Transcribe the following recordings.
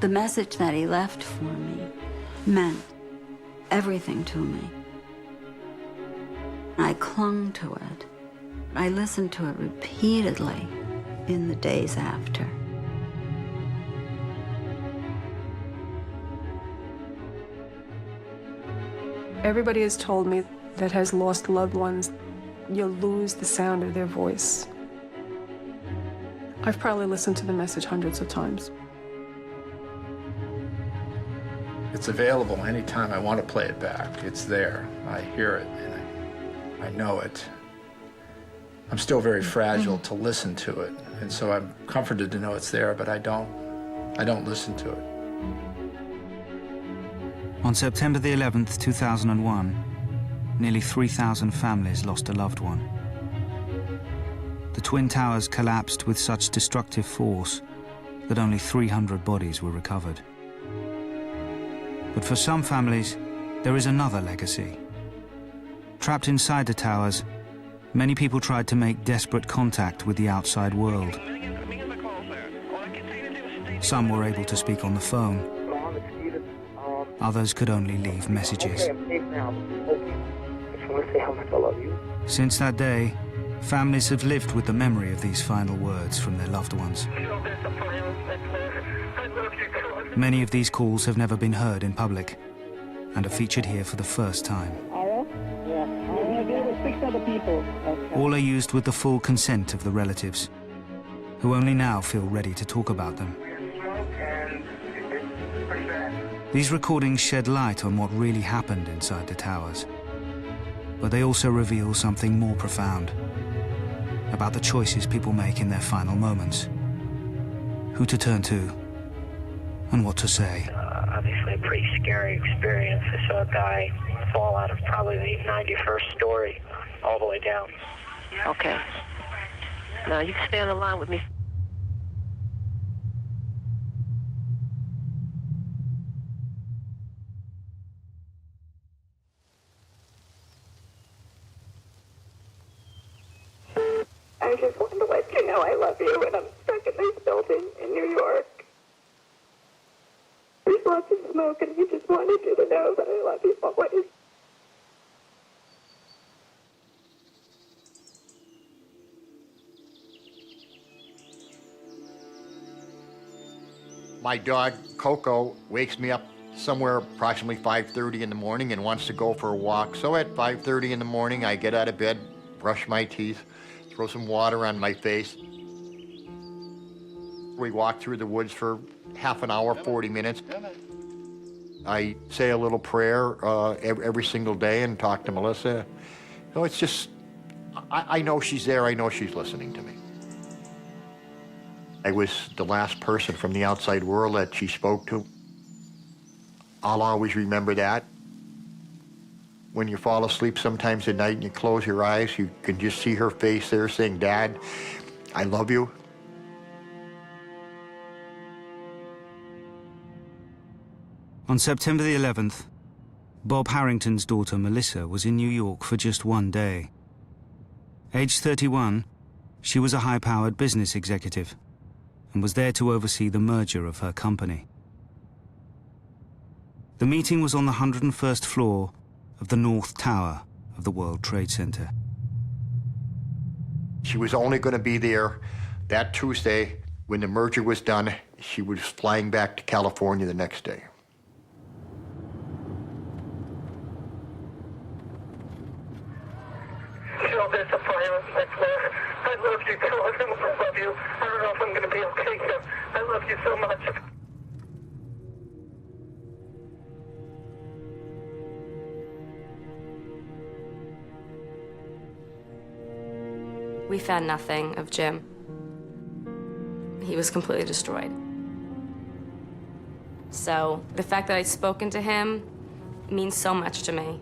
The message that he left for me meant everything to me. I clung to it. I listened to it repeatedly in the days after. Everybody has told me that has lost loved ones, you'll lose the sound of their voice. I've probably listened to the message hundreds of times. It's available anytime I want to play it back. It's there. I hear it and I know it. I'm still very fragile to listen to it, and so I'm comforted to know it's there, but I don't listen to it. On September the 11th, 2001, nearly 3,000 families lost a loved one. The Twin Towers collapsed with such destructive force that only 300 bodies were recovered. But for some families, there is another legacy. Trapped inside the towers, many people tried to make desperate contact with the outside world. Some were able to speak on the phone. Others could only leave messages. Since that day, families have lived with the memory of these final words from their loved ones. Many of these calls have never been heard in public and are featured here for the first time. All are used with the full consent of the relatives, who only now feel ready to talk about them. These recordings shed light on what really happened inside the towers, but they also reveal something more profound about the choices people make in their final moments, who to turn to, and what to say. Obviously a pretty scary experience. I saw a guy fall out of probably the 91st story all the way down. Okay. Now you can stay on the line with me. I just wanted to let you know I love you, and I'm stuck in this building in New York. There's lots of smoke, and I just wanted you to know that I love you always. My dog, Coco, wakes me up somewhere approximately 5:30 in the morning and wants to go for a walk. So at 5:30 in the morning, I get out of bed, brush my teeth, throw some water on my face. We walk through the woods for half an hour, 40 minutes. I say a little prayer every single day and talk to Melissa. No, it's just, I know she's there. I know she's listening to me. I was the last person from the outside world that she spoke to. I'll always remember that. When you fall asleep sometimes at night and you close your eyes, you can just see her face there saying, "Dad, I love you." On September the 11th, Bob Harrington's daughter Melissa was in New York for just one day. Aged 31, she was a high-powered business executive and was there to oversee the merger of her company. The meeting was on the 101st floor of the North Tower of the World Trade Center. She was only going to be there that Tuesday. When the merger was done, she was flying back to California the next day. So disappointed. I love you too. I love you. I don't know if I'm going to be okay here. I love you so much. We found nothing of Jim. He was completely destroyed. So the fact that I'd spoken to him means so much to me.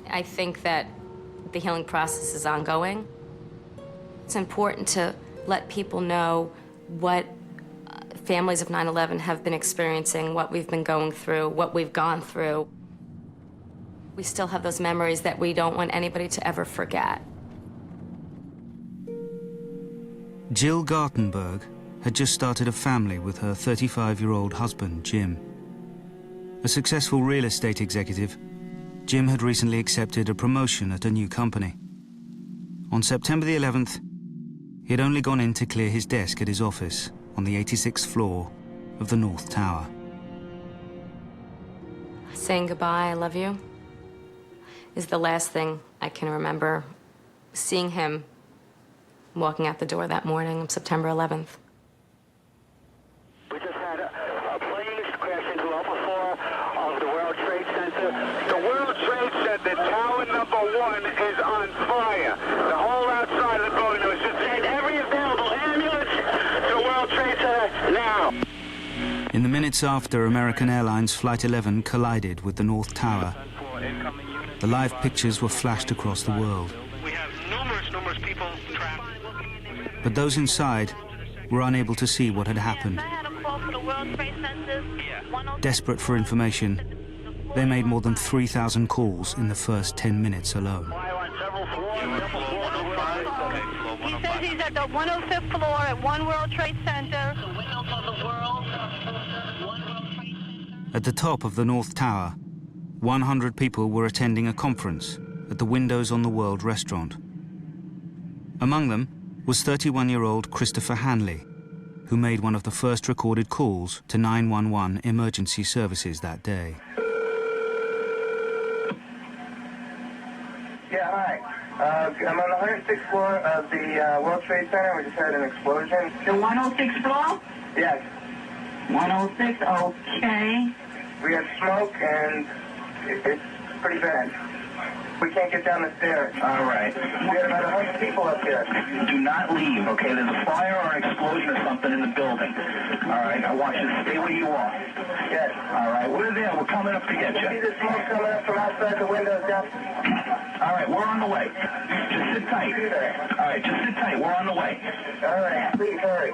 I think that the healing process is ongoing. It's important to let people know what families of 9/11 have been experiencing, what we've been going through, what we've gone through. We still have those memories that we don't want anybody to ever forget. Jill Gartenberg had just started a family with her 35-year-old husband, Jim. A successful real estate executive, Jim had recently accepted a promotion at a new company. On September the 11th, he had only gone in to clear his desk at his office on the 86th floor of the North Tower. Saying goodbye, I love you, is the last thing I can remember seeing him walking out the door that morning of September 11th. We just had a plane crash into upper floor of the World Trade Center. The World Trade Center, tower number 1, is on fire. The whole outside of the building was just send every available ambulance to World Trade Center now. In the minutes after American Airlines Flight 11 collided with the North Tower, the live pictures were flashed across the world. We have numerous people trapped. But those inside were unable to see what had happened. Desperate for information, they made more than 3,000 calls in the first 10 minutes alone. He says he's at the 105th floor at One World Trade Center. At the top of the North Tower, 100 people were attending a conference at the Windows on the World restaurant. Among them was 31-year-old Christopher Hanley, who made one of the first recorded calls to 911 emergency services that day. Yeah, hi. I'm on the 106th floor of the World Trade Center. We just had an explosion. The 106th floor? Yes. 106, okay. We have smoke, and it's pretty bad. We can't get down the stairs. All right. We had about 100 people up here. Do not leave, okay? There's a fire or an explosion or something in the building. All right. I want you to stay where you are. Yes. All right. We're there. We're coming up to get you. See the smoke coming up from outside the windows down? All right. We're on the way. Just sit tight. All right. Just sit tight. We're on the way. All right. Please hurry.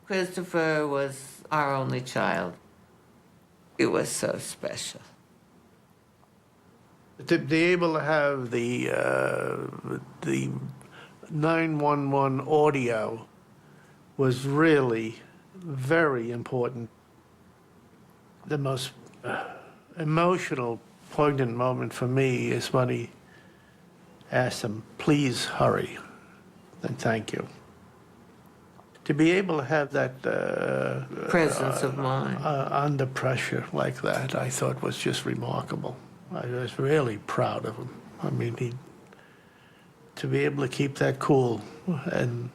Christopher was our only child. It was so special. To be able to have the 911 audio was really very important. The most emotional, poignant moment for me is when he asked him, "Please hurry," and "Thank you." To be able to have that presence of mind under pressure like that, I thought was just remarkable. I was really proud of him. I mean, to be able to keep that cool and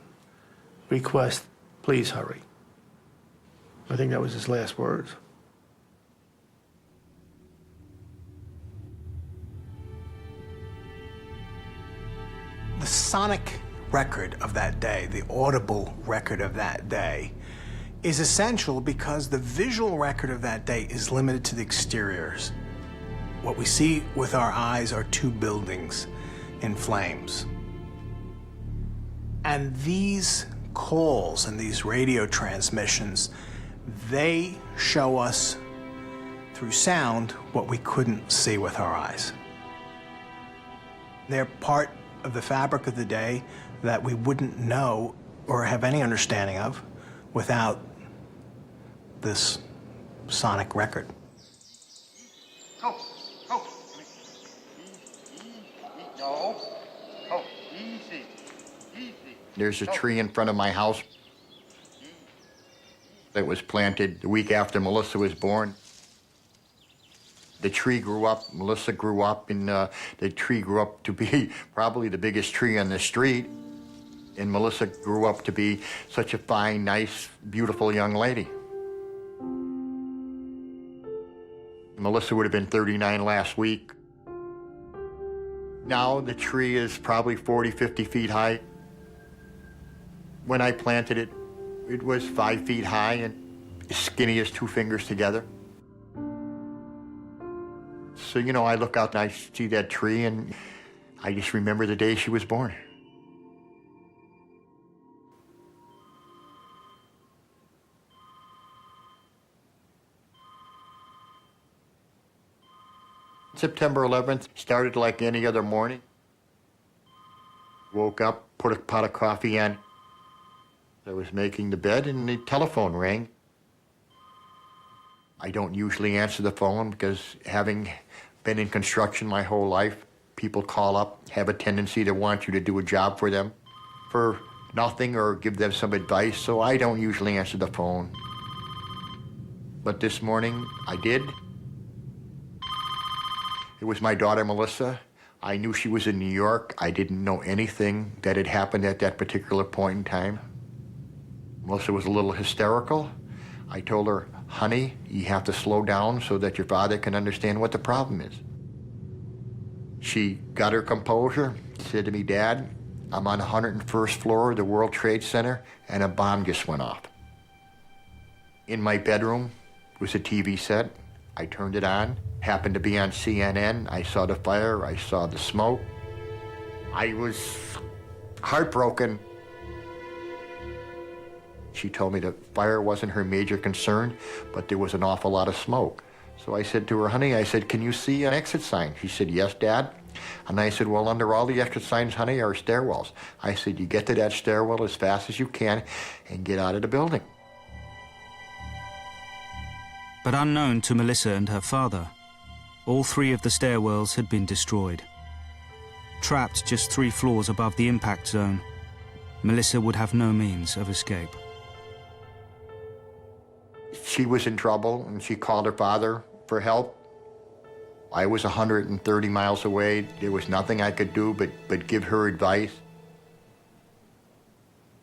request, "Please hurry." I think that was his last words. The sonic record of that day, the audible record of that day, is essential because the visual record of that day is limited to the exteriors. What we see with our eyes are 2 buildings in flames. And these calls and these radio transmissions, they show us through sound what we couldn't see with our eyes. They're part of the fabric of the day that we wouldn't know or have any understanding of without this sonic record. No. Easy. There's a tree in front of my house that was planted the week after Melissa was born. The tree grew up, Melissa grew up, and the tree grew up to be probably the biggest tree on the street. And Melissa grew up to be such a fine, nice, beautiful young lady. Melissa would have been 39 last week. Now the tree is probably 40, 50 feet high. When I planted it, it was 5 feet high and as skinny as 2 fingers together. So, you know, I look out and I see that tree and I just remember the day she was born. September 11th started like any other morning. Woke up, put a pot of coffee on. I was making the bed and the telephone rang. I don't usually answer the phone because having been in construction my whole life, people call up, have a tendency to want you to do a job for them for nothing or give them some advice, so I don't usually answer the phone. But this morning, I did. It was my daughter, Melissa. I knew she was in New York. I didn't know anything that had happened at that particular point in time. Melissa was a little hysterical. I told her, honey, you have to slow down so that your father can understand what the problem is. She got her composure, said to me, Dad, I'm on the 101st floor of the World Trade Center and a bomb just went off. In my bedroom was a TV set. I turned it on, happened to be on CNN. I saw the fire, I saw the smoke. I was heartbroken. She told me the fire wasn't her major concern, but there was an awful lot of smoke. So I said to her, honey, I said, can you see an exit sign? She said, yes, Dad. And I said, well, under all the exit signs, honey, are stairwells. I said, you get to that stairwell as fast as you can and get out of the building. But unknown to Melissa and her father, all 3 of the stairwells had been destroyed. Trapped just 3 floors above the impact zone, Melissa would have no means of escape. She was in trouble, and she called her father for help. I was 130 miles away. There was nothing I could do but give her advice.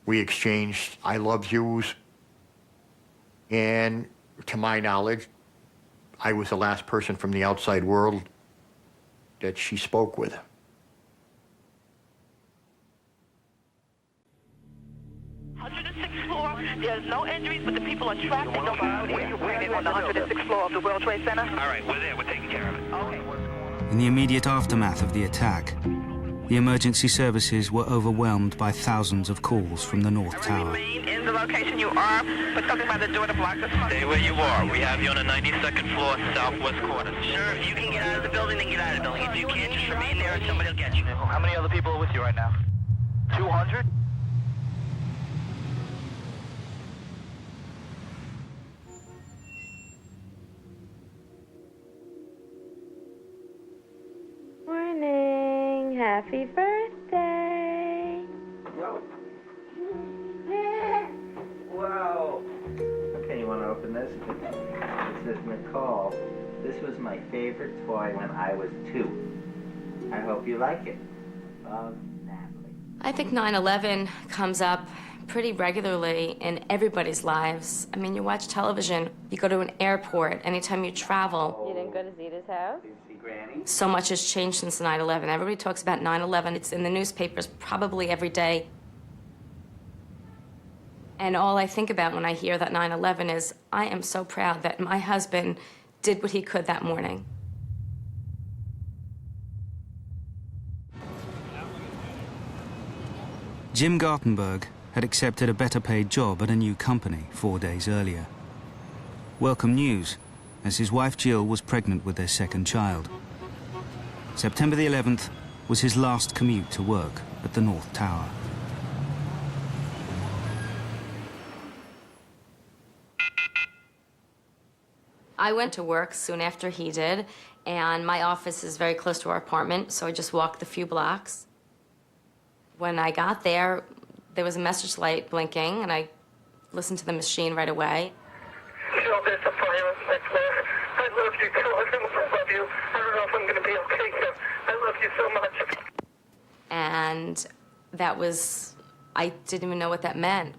We exchanged I love yous. And to my knowledge, I was the last person from the outside world that she spoke with. There's no injuries, but the people are trapped in the house. We're on the 106th floor of the World Trade Center. All right, we're there. We're taking care of it. Okay. In the immediate aftermath of the attack, the emergency services were overwhelmed by thousands of calls from the North Tower. Remain in the location you are, but something by the door to block this. Stay where you are. We have you on the 92nd floor, southwest corner. Sure, if you can get out of the building, then get out of the building. If you can't, just remain there and somebody will get you. How many other people are with you right now? 200? Morning. Happy birthday. Wow. Okay, you want to open this? This is Nicole. This was my favorite toy when I was 2. I hope you like it. Natalie. I think 9/11 comes up pretty regularly in everybody's lives. I mean, you watch television, you go to an airport, anytime you travel. You didn't go to Zita's house? So much has changed since 9/11. Everybody talks about 9/11. It's in the newspapers probably every day. And all I think about when I hear that 9/11 is, I am so proud that my husband did what he could that morning. Jim Gartenberg had accepted a better paid job at a new company 4 days earlier. Welcome news, as his wife Jill was pregnant with their second child. September the 11th was his last commute to work at the North Tower. I went to work soon after he did, and my office is very close to our apartment, so I just walked the few blocks. When I got there, there was a message light blinking, and I listened to the machine right away. Jill, there's a fire next door. I love you, Jill. I love you. I don't know if I'm going to be okay here. I love you so much. And that was, I didn't even know what that meant.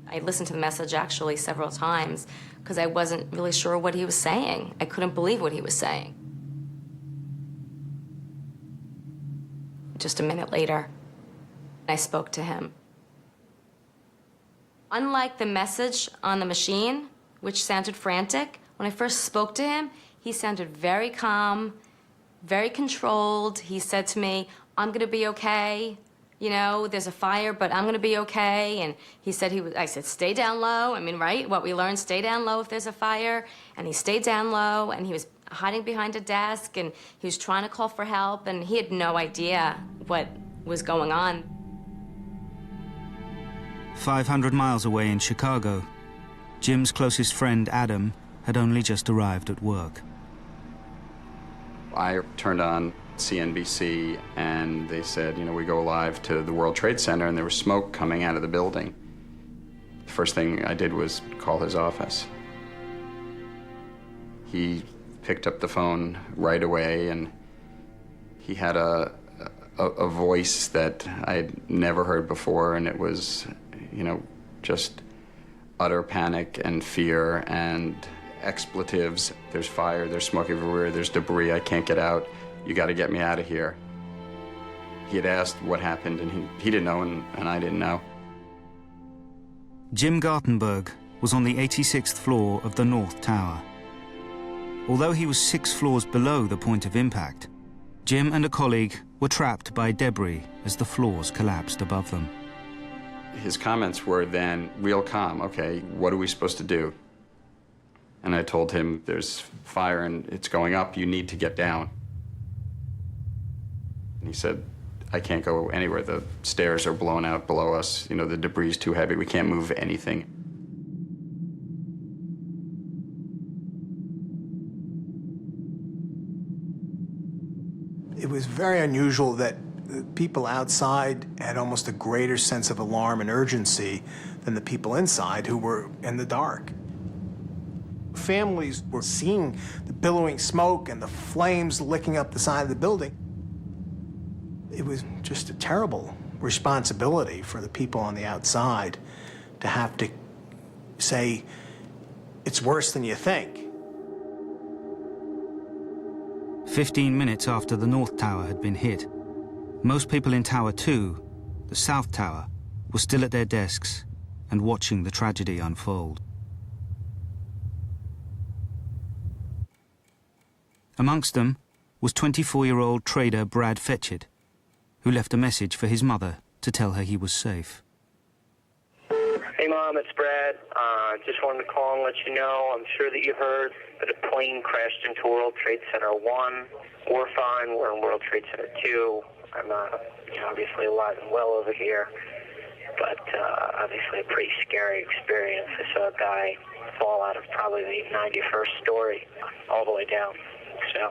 I listened to the message actually several times because I wasn't really sure what he was saying. I couldn't believe what he was saying. Just a minute later, I spoke to him. Unlike the message on the machine, which sounded frantic, when I first spoke to him, he sounded very calm, very controlled. He said to me, I'm gonna be okay. You know, there's a fire, but I'm gonna be okay. And he said I said, stay down low. I mean, right? What we learned, stay down low if there's a fire. And he stayed down low, and he was hiding behind a desk, and he was trying to call for help, and he had no idea what was going on. 500 miles away in Chicago, Jim's closest friend, Adam, had only just arrived at work. I turned on CNBC and they said, we go live to the World Trade Center, and there was smoke coming out of the building. The first thing I did was call his office. He picked up the phone right away, and he had a voice that I had never heard before, and it was, just utter panic and fear and expletives. There's fire, there's smoke everywhere, there's debris, I can't get out. You got to get me out of here. He had asked what happened, and he didn't know, and I didn't know. Jim Gartenberg was on the 86th floor of the North Tower. Although he was 6 floors below the point of impact, Jim and a colleague were trapped by debris as the floors collapsed above them. His comments were then real calm. Okay, what are we supposed to do? And I told him, there's fire and it's going up, you need to get down. And he said, I can't go anywhere. The stairs are blown out below us. The debris is too heavy. We can't move anything. It was very unusual that people outside had almost a greater sense of alarm and urgency than the people inside who were in the dark. Families were seeing the billowing smoke and the flames licking up the side of the building. It was just a terrible responsibility for the people on the outside to have to say, it's worse than you think. 15 minutes after the North Tower had been hit, most people in Tower 2, the South Tower, were still at their desks and watching the tragedy unfold. Amongst them was 24-year-old trader Brad Fetchit, who left a message for his mother to tell her he was safe. Hey, Mom, it's Brad. Just wanted to call and let you know, I'm sure that you heard that a plane crashed into World Trade Center 1. We're fine. We're in World Trade Center 2. I'm obviously alive and well over here, but obviously a pretty scary experience. I saw a guy fall out of probably the 91st story all the way down. So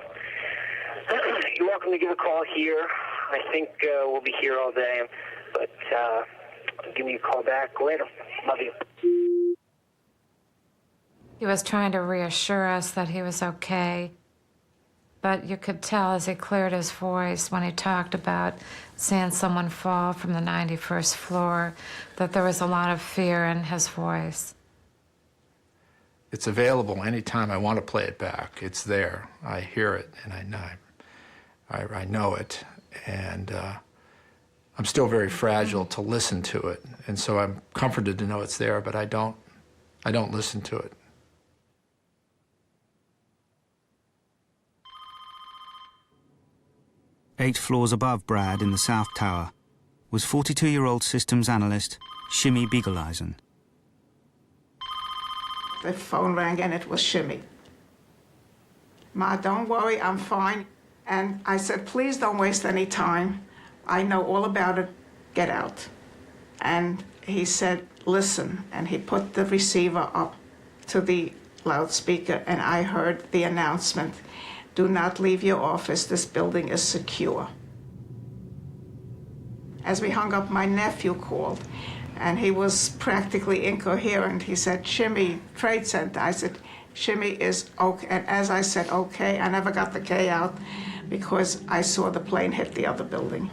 you're welcome to give a call here. I think we'll be here all day, but give me a call back later. Love you. He was trying to reassure us that he was okay, but you could tell as he cleared his voice when he talked about seeing someone fall from the 91st floor that there was a lot of fear in his voice. It's available anytime I want to play it back. It's there. I hear it, and I know it, and I'm still very fragile to listen to it, and so I'm comforted to know it's there, but I don't listen to it. Eight floors above Brad in the South Tower was 42-year-old systems analyst Shimmy Beagleisen. The phone rang and it was Shimmy. Ma, don't worry, I'm fine. And I said, please don't waste any time. I know all about it. Get out. And he said, listen. And he put the receiver up to the loudspeaker, and I heard the announcement, do not leave your office. This building is secure. As we hung up, my nephew called, and he was practically incoherent. He said, Shimmy, Trade Center. I said, Shimmy is okay. And as I said, okay, I never got the K out because I saw the plane hit the other building.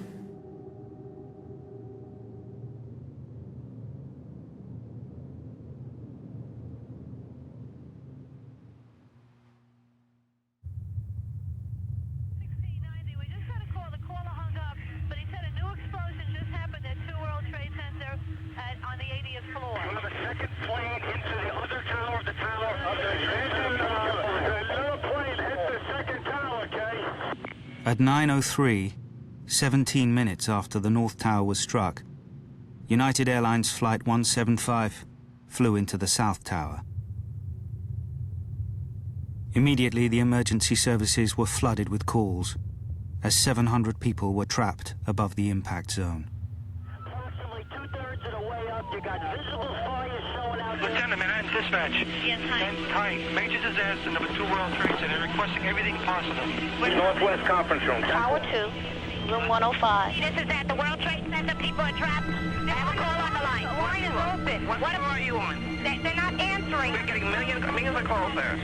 At 9:03, 17 minutes after the North Tower was struck, United Airlines Flight 175 flew into the South Tower. Immediately, the emergency services were flooded with calls. as 700 people were trapped above the impact zone. Lieutenant, Manhattan Dispatch. Yes, hi. Major disaster, number 2 World Trade Center, requesting everything possible. Northwest Conference Room. Tower 2, room 105. This is at the World Trade Center. People are trapped. I have a call on the line. The line is open. What floor are you on? They're not answering. We're getting millions of calls there.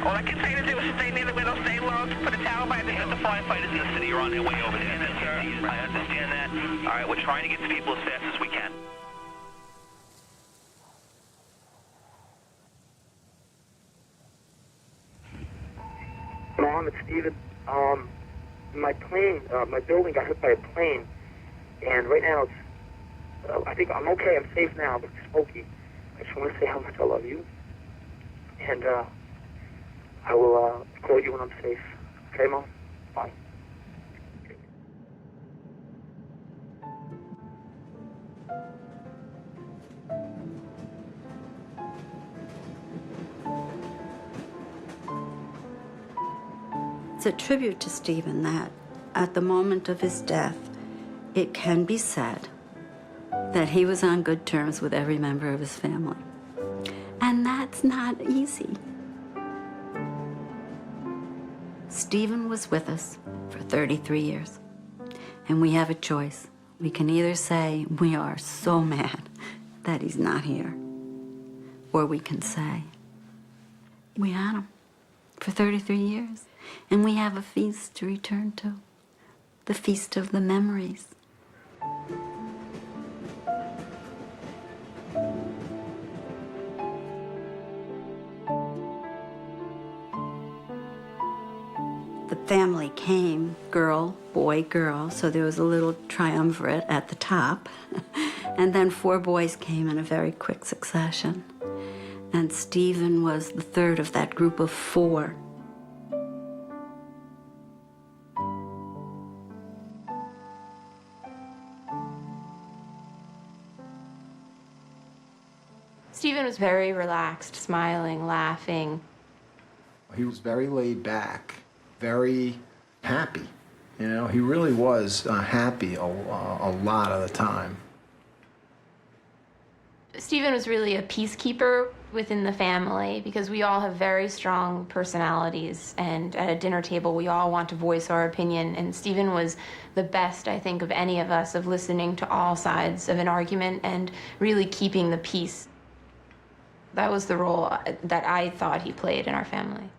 All I can say to do is stay near the window, stay low, put a towel by the head. The firefighters in the city are on their way over there. I understand that. All right, we're trying to get to people as fast as we can. Mom, it's Steven. My plane, my building got hit by a plane, and right now it's, I think I'm okay, I'm safe now, but it's smoky. I just want to say how much I love you, and I will call you when I'm safe. Okay, Mom? Bye. It's a tribute to Stephen that at the moment of his death, it can be said that he was on good terms with every member of his family. And that's not easy. Stephen was with us for 33 years, and we have a choice. We can either say we are so mad that he's not here, or we can say we had him for 33 years. And we have a feast to return to, the feast of the memories. The family came, girl, boy, girl, so there was a little triumvirate at the top. And then 4 boys came in a very quick succession. And Stephen was the third of that group of 4. Stephen was very relaxed, smiling, laughing. He was very laid back, very happy. You know, he really was happy a lot of the time. Stephen was really a peacekeeper within the family because we all have very strong personalities, and at a dinner table we all want to voice our opinion, and Stephen was the best, I think, of any of us, of listening to all sides of an argument and really keeping the peace. That was the role that I thought he played in our family.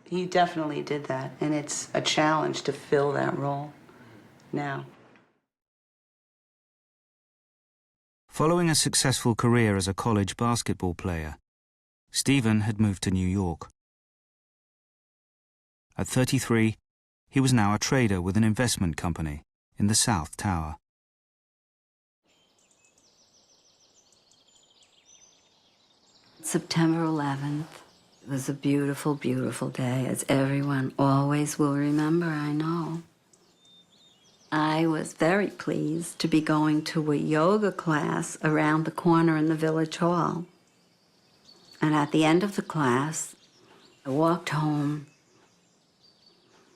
He definitely did that, and it's a challenge to fill that role now. Following a successful career as a college basketball player, Stephen had moved to New York. At 33, he was now a trader with an investment company in the South Tower. September 11th. It was a beautiful, beautiful day, as everyone always will remember, I know. I was very pleased to be going to a yoga class around the corner in the Village Hall. And at the end of the class, I walked home.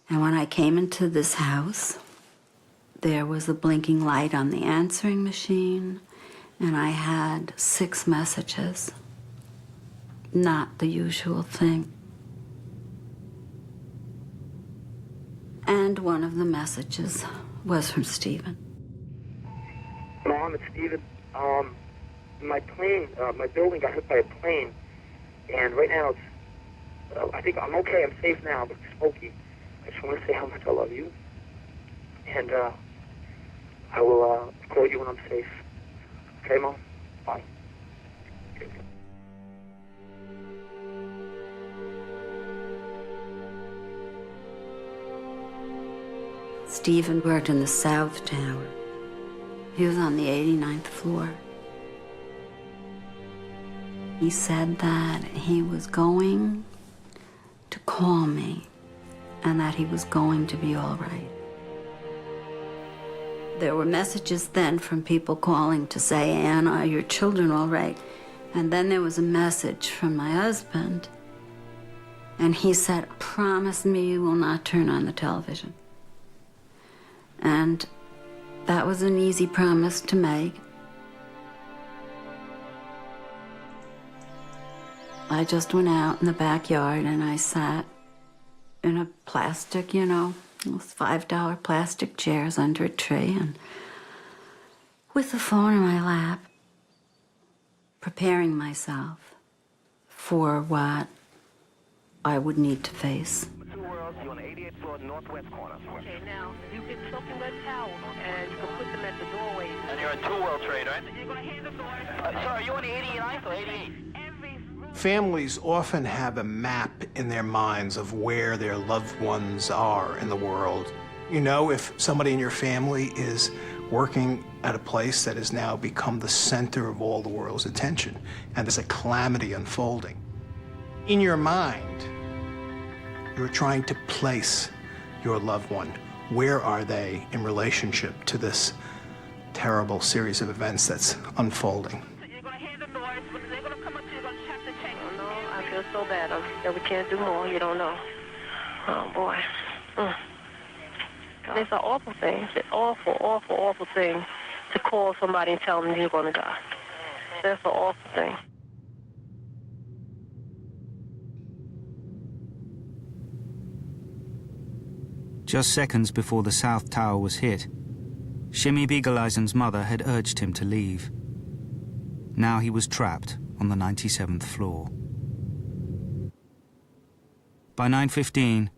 And when I came into this house, there was a blinking light on the answering machine, and I had 6 messages. Not the usual thing. And one of the messages was from Stephen. Mom, it's Stephen. My plane, my building got hit by a plane, and right now it's, I think I'm okay, I'm safe now, but it's smoky. I just want to say how much I love you, and I will call you when I'm safe. Okay, Mom? Bye. Stephen worked in the South Tower. He was on the 89th floor. He said that he was going to call me and that he was going to be all right. There were messages then from people calling to say, Anne, are your children all right? And then there was a message from my husband And he said, promise me you will not turn on the television. And that was an easy promise to make. I just went out in the backyard and I sat in a plastic, you know, those $5 plastic chairs under a tree, and with the phone in my lap, preparing myself for what I would need to face. Two worlds, you're on the 88th floor, northwest corner. Okay, now, you get soaking wet towels, and you can put them at the doorway. And you're on 2 World Trade, right? You're going to hand the door. Sorry, are you on the 89th or 88? Families often have a map in their minds of where their loved ones are in the world. You know, if somebody in your family is working at a place that has now become the center of all the world's attention, and there's a calamity unfolding. In your mind, you're trying to place your loved one. Where are they in relationship to this terrible series of events that's unfolding? You're going to hand the doors. They're going to come up to you, you're going to have to check. Oh, no, I feel so bad that we can't do more. You don't know. Oh, boy. It's an awful thing. It's an awful, awful, awful thing to call somebody and tell them you're going to die. That's an awful thing. Just seconds before the South Tower was hit, Shimmy Beagle-Eisen's mother had urged him to leave. Now he was trapped on the 97th floor. By 9:15,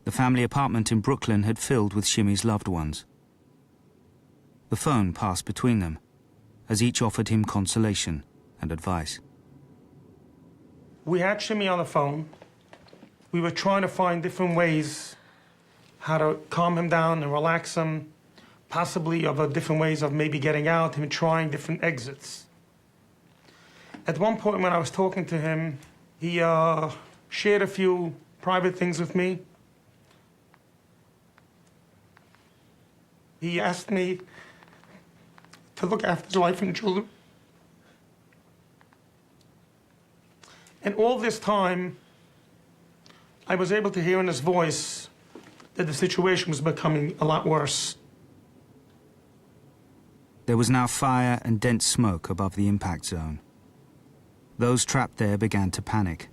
the family apartment in Brooklyn had filled with Shimmy's loved ones. The phone passed between them, as each offered him consolation and advice. We had Shimmy on the phone. We were trying to find different ways how to calm him down and relax him, possibly of different ways of maybe getting out, him trying different exits. At one point when I was talking to him, he shared a few private things with me. He asked me to look after his wife and children. And all this time, I was able to hear in his voice that the situation was becoming a lot worse. There was now fire and dense smoke above the impact zone. Those trapped there began to panic.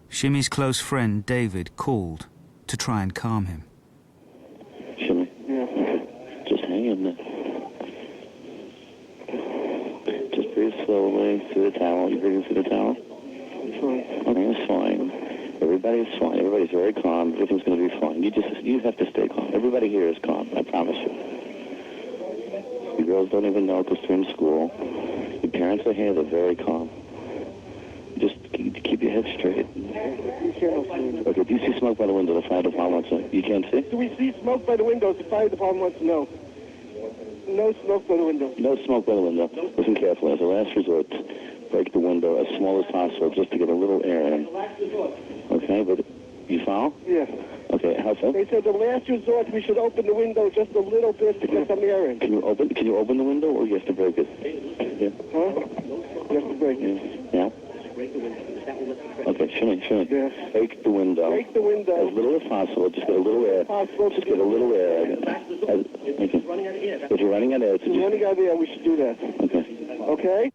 Shimmy's close friend, David, called to try and calm him. Shimmy? Yeah. Just hang in there. Just breathe slowly through the towel. You breathing through the towel? Okay, it's fine. Everybody's fine. Everybody's very calm. Everything's going to be fine. You have to stay calm. Everybody here is calm. I promise you. You girls don't even know because they're in school. Your parents are here. They're very calm. Just keep your head straight. Okay, do you see smoke by the window? The fire department wants to... You can't see? Do we see smoke by the windows? The fire department wants to know. No smoke by the window. No smoke by the window. Listen carefully. As a last resort, break the window as small as possible just to get a little air in. Okay, but you follow? Yeah. Okay, how so? They said the last resort we should open the window just a little bit to get some air in. Can you open the window or you have to break it? Yeah. Huh? You have to break it. Yeah. Okay, Shimmy. Yeah. Break the window. Break the window. As little as possible. Just get a little air. Just get a little air. Okay. If you're running out of air, running out of air, we should do that. Okay. Okay?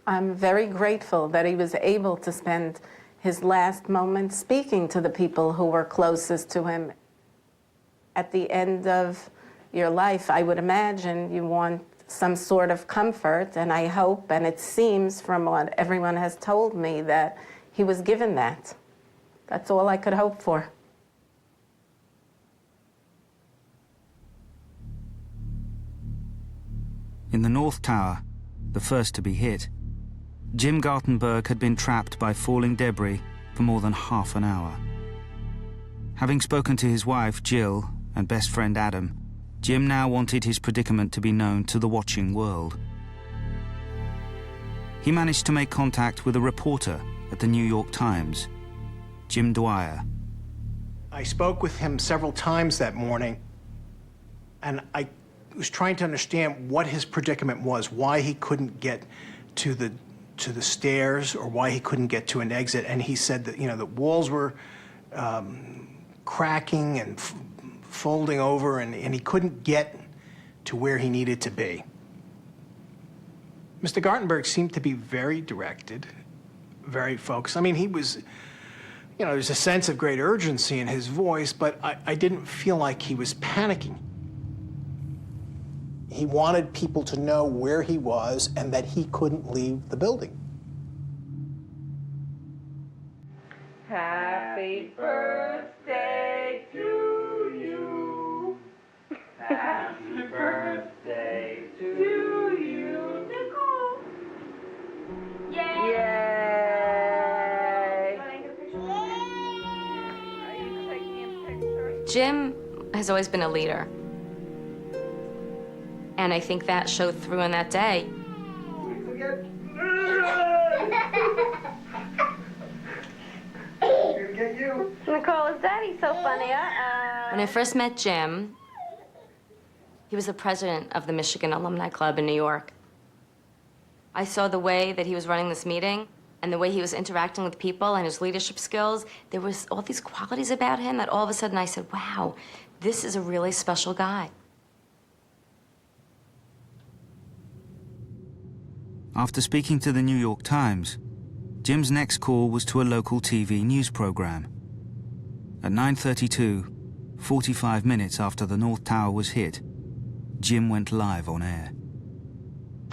I'm very grateful that he was able to spend his last moments speaking to the people who were closest to him. At the end of your life, I would imagine you want some sort of comfort, and I hope, and it seems from what everyone has told me, that he was given that. That's all I could hope for. In the North Tower, the first to be hit, Jim Gartenberg had been trapped by falling debris for more than half an hour. Having spoken to his wife, Jill, and best friend Adam, Jim now wanted his predicament to be known to the watching world. He managed to make contact with a reporter at the New York Times, Jim Dwyer. I spoke with him several times that morning, and I was trying to understand what his predicament was, why he couldn't get to the to the stairs or why he couldn't get to an exit. And he said that, the walls were cracking and folding over, and he couldn't get to where he needed to be. Mr. Gartenberg seemed to be very directed, very focused. I mean, he was, there's a sense of great urgency in his voice, but I didn't feel like he was panicking. He wanted people to know where he was and that he couldn't leave the building. Happy birthday to you. Happy birthday to you, Nicole. Yay! Jim has always been a leader. And I think that showed through on that day. Nicole, is Daddy so funny? When I first met Jim, he was the president of the Michigan Alumni Club in New York. I saw the way that he was running this meeting and the way he was interacting with people and his leadership skills. There was all these qualities about him that all of a sudden I said, wow, this is a really special guy. After speaking to the New York Times, Jim's next call was to a local TV news program. At 9:32, 45 minutes after the North Tower was hit, Jim went live on air.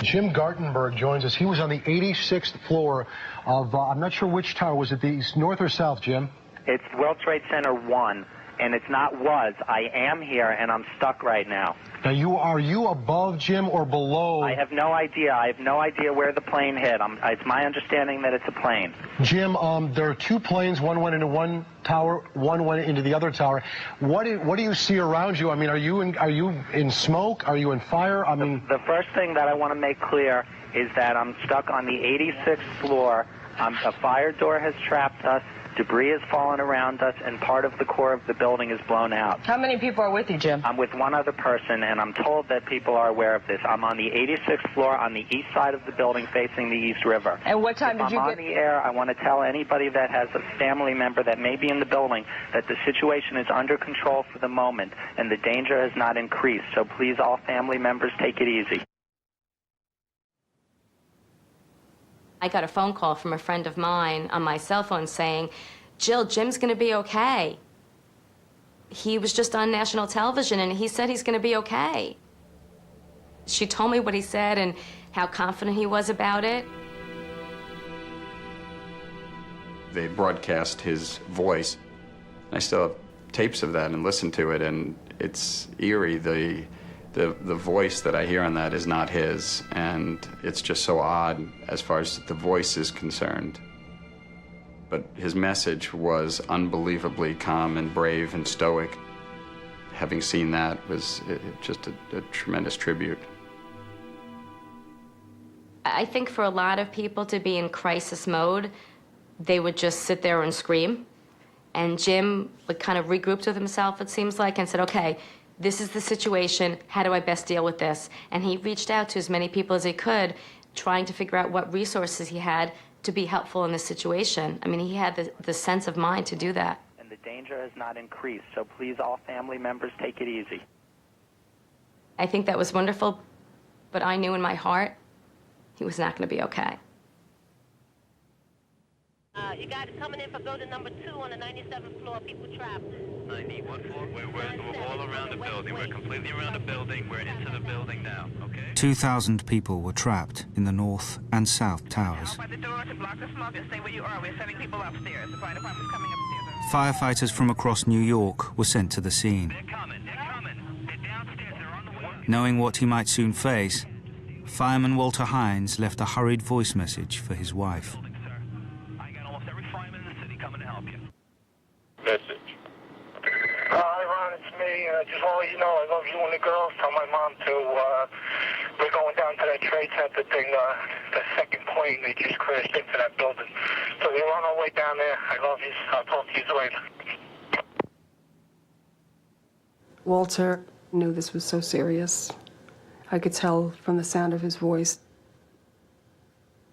Jim Gartenberg joins us. He was on the 86th floor of, I'm not sure which tower. Was it the north or south, Jim? It's World Trade Center 1, and it's not was. I am here, and I'm stuck right now. Now, are you above, Jim, or below? I have no idea. I have no idea where the plane hit. It's my understanding that it's a plane. Jim, there are two planes. One went into one tower, one went into the other tower. What do you see around you? I mean, are you in smoke? Are you in fire? I mean, the first thing that I want to make clear is that I'm stuck on the 86th floor. A fire door has trapped us. Debris has fallen around us, and part of the core of the building is blown out. How many people are with you, Jim? I'm with one other person, and I'm told that people are aware of this. I'm on the 86th floor on the east side of the building facing the East River. And what time did you I'm get... on the air, I want to tell anybody that has a family member that may be in the building that the situation is under control for the moment, and the danger has not increased. So please, all family members, take it easy. I got a phone call from a friend of mine on my cell phone saying, Jill, Jim's going to be okay. He was just on national television, and he said he's going to be okay. She told me what he said and how confident he was about it. They broadcast his voice. I still have tapes of that and listen to it, and it's eerie. The voice that I hear on that is not his, and it's just so odd as far as the voice is concerned. But his message was unbelievably calm and brave and stoic. Having seen that was just a tremendous tribute. I think for a lot of people to be in crisis mode, they would just sit there and scream. And Jim kind of regrouped with himself, it seems like, and said, okay, this is the situation, how do I best deal with this? And he reached out to as many people as he could, trying to figure out what resources he had to be helpful in this situation. I mean, he had the sense of mind to do that. And the danger has not increased, so please, all family members, take it easy. I think that was wonderful, but I knew in my heart he was not going to be okay. You got it coming in for building number 2 on the 97th floor. People trapped. 91 floor? We're all around the building. We're completely around the building. We're into the building now, okay? 2,000 people were trapped in the North and South Towers. By the door to block the smoke and stay where you are. We're sending people upstairs. The fire department's coming upstairs. Firefighters from across New York were sent to the scene. They're coming. They're downstairs. They're on the way. Knowing what he might soon face, fireman Walter Hines left a hurried voice message for his wife. Message. Hi, Ron, it's me. Just want to let you know I love you and the girls. Tell my mom we're going down to that trade center thing, the second plane. They just crashed into that building. So we're on our way down there. I love you. I'll talk to you later. Walter knew this was so serious. I could tell from the sound of his voice.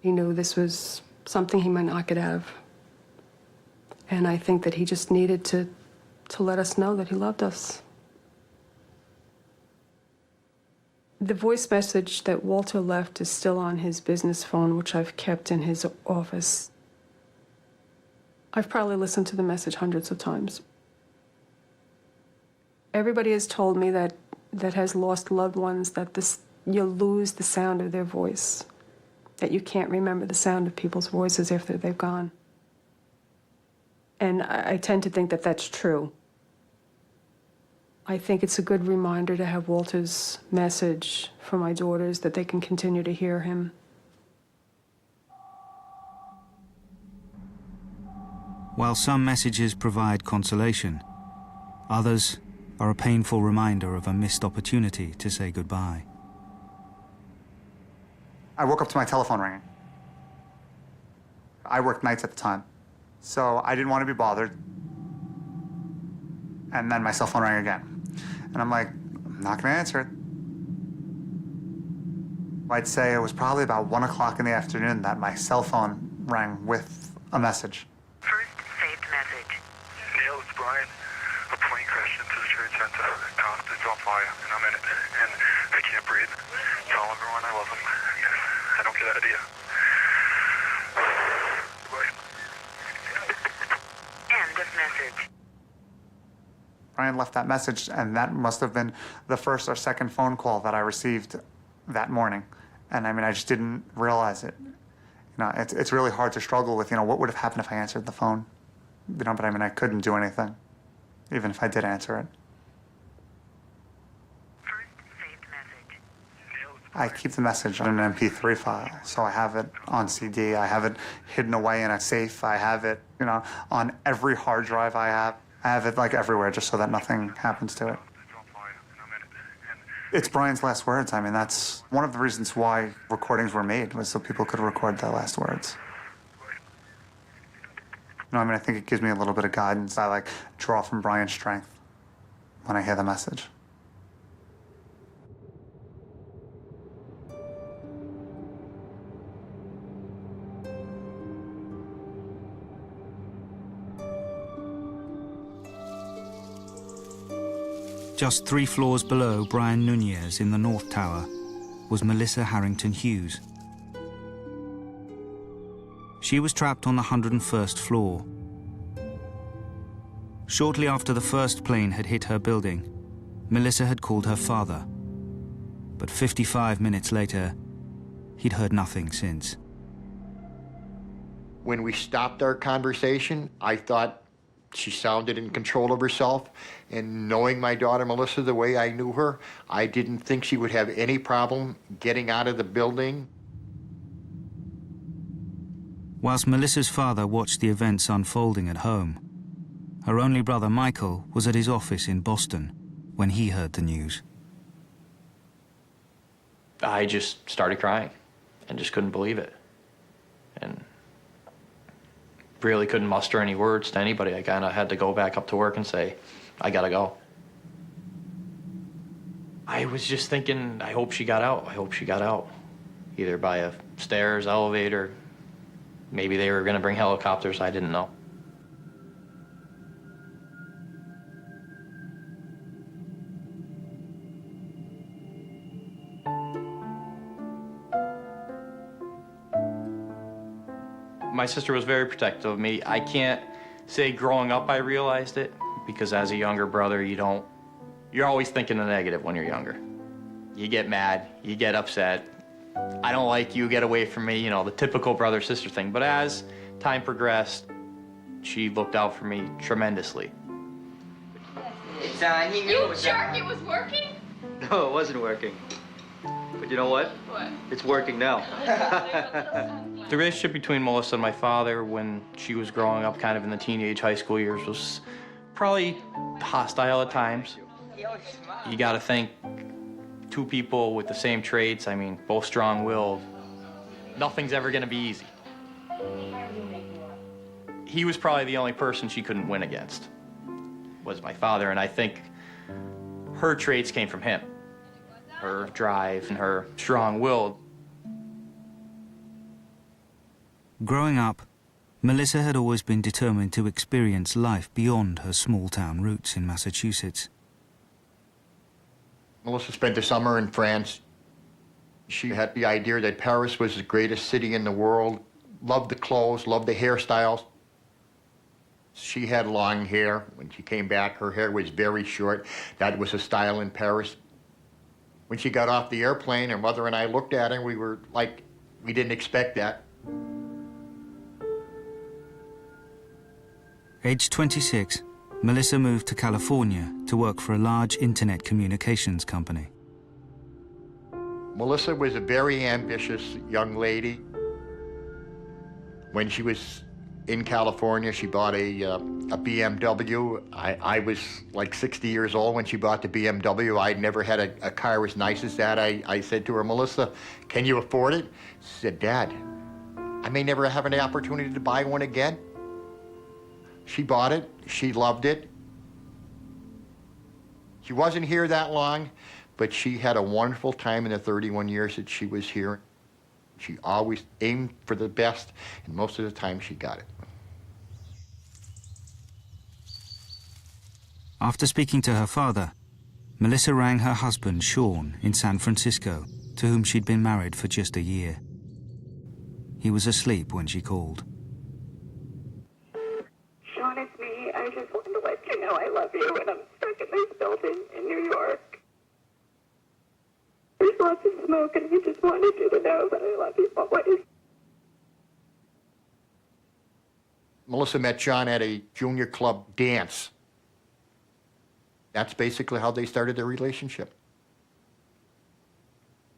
He knew this was something he might not get out of. And I think that he just needed to let us know that he loved us. The voice message that Walter left is still on his business phone, which I've kept in his office. I've probably listened to the message hundreds of times. Everybody has told me that has lost loved ones that you lose the sound of their voice, that you can't remember the sound of people's voices after they've gone. And I tend to think that that's true. I think it's a good reminder to have Walter's message for my daughters, that they can continue to hear him. While some messages provide consolation, others are a painful reminder of a missed opportunity to say goodbye. I woke up to my telephone ringing. I worked nights at the time, so I didn't want to be bothered. And then my cell phone rang again. And I'm like, I'm not going to answer it. I'd say it was probably about 1 o'clock in the afternoon that my cell phone rang with a message. Saved message. Neil, it's Brian. A plane crashed into the Trade Center. It's on fire, and I'm in it. And I can't breathe. Tell everyone I love them. I don't get out of here. End of message. Brian left that message, and that must have been the first or second phone call that I received that morning. And I mean, I just didn't realize it. You know, it's really hard to struggle with, you know, what would have happened if I answered the phone? You know, but I mean, I couldn't do anything, even if I did answer it. I keep the message on an MP3 file, so I have it on CD, I have it hidden away in a safe, I have it, you know, on every hard drive I have it like everywhere just so that nothing happens to it. It's Brian's last words. I mean, that's one of the reasons why recordings were made, was so people could record their last words. You know, I mean, I think it gives me a little bit of guidance. I like draw from Brian's strength when I hear the message. Just 3 floors below Brian Nunez in the North Tower was Melissa Harrington Hughes. She was trapped on the 101st floor. Shortly after the first plane had hit her building, Melissa had called her father. But 55 minutes later, he'd heard nothing since. When we stopped our conversation, I thought she sounded in control of herself, and knowing my daughter Melissa the way I knew her, I didn't think she would have any problem getting out of the building. Whilst Melissa's father watched the events unfolding at home, her only brother Michael was at his office in Boston when he heard the news. I just started crying and just couldn't believe it. And really couldn't muster any words to anybody. I kind of had to go back up to work and say, I gotta go. I was just thinking, I hope she got out. I hope she got out. Either by a stairs, elevator. Maybe they were gonna bring helicopters, I didn't know. My sister was very protective of me. I can't say growing up I realized it, because as a younger brother, you're always thinking the negative when you're younger. You get mad, you get upset. I don't like you, get away from me, you know, the typical brother-sister thing. But as time progressed, she looked out for me tremendously. It's he knew it was jerk, it was working? No, it wasn't working. But you know what? What? It's working now. The relationship between Melissa and my father when she was growing up kind of in the teenage high school years was probably hostile at times. You gotta think, 2 people with the same traits, I mean, both strong-willed, nothing's ever gonna be easy. He was probably the only person she couldn't win against, was my father, and I think her traits came from him. Her drive and her strong-willed. Growing up, Melissa had always been determined to experience life beyond her small-town roots in Massachusetts. Melissa spent the summer in France. She had the idea that Paris was the greatest city in the world, loved the clothes, loved the hairstyles. She had long hair. When she came back, her hair was very short. That was a style in Paris. When she got off the airplane, her mother and I looked at her, and we were like, we didn't expect that. Aged 26, Melissa moved to California to work for a large internet communications company. Melissa was a very ambitious young lady. When she was in California, she bought a BMW. I was like 60 years old when she bought the BMW. I'd never had a car as nice as that. I said to her, Melissa, can you afford it? She said, Dad, I may never have an opportunity to buy one again. She bought it. She loved it. She wasn't here that long, but she had a wonderful time in the 31 years that she was here. She always aimed for the best, and most of the time she got it. After speaking to her father, Melissa rang her husband, Sean, in San Francisco, to whom she'd been married for just a year. He was asleep when she called. Sean, it's me. I just wanted to let you know I love you, and I'm stuck in this building in New York. There's lots of smoke, and I just wanted you to know that I love you always. Melissa met Sean at a junior club dance. That's basically how they started their relationship.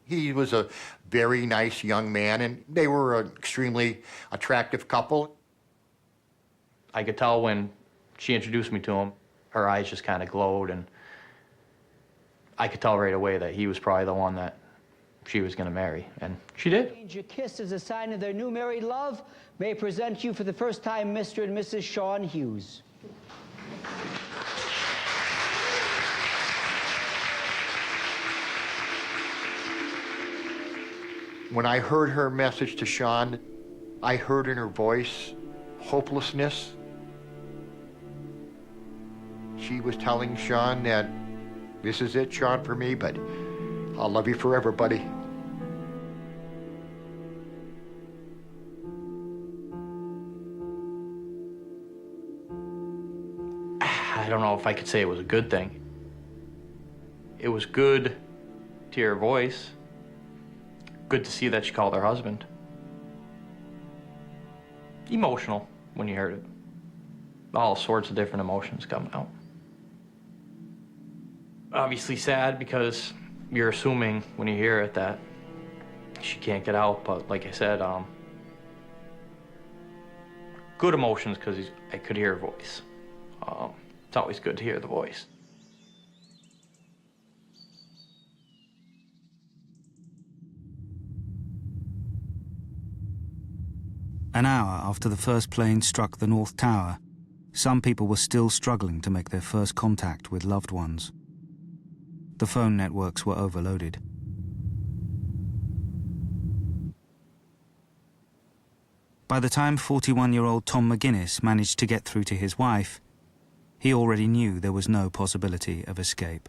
He was a very nice young man, and they were an extremely attractive couple. I could tell when she introduced me to him, her eyes just kind of glowed, and I could tell right away that he was probably the one that she was going to marry, and she did. Your kiss as a sign of their new married love may present you for the first time Mr. and Mrs. Sean Hughes. When I heard her message to Sean, I heard in her voice hopelessness. She was telling Sean that this is it, Sean, for me, but I'll love you forever, buddy. I don't know if I could say it was a good thing. It was good to hear her voice. Good to see that she called her husband. Emotional when you heard it. All sorts of different emotions coming out. Obviously sad because you're assuming when you hear it that she can't get out, but like I said, good emotions because I could hear her voice. It's always good to hear the voice. An hour after the first plane struck the North Tower, some people were still struggling to make their first contact with loved ones. The phone networks were overloaded. By the time 41-year-old Tom McGinnis managed to get through to his wife, he already knew there was no possibility of escape.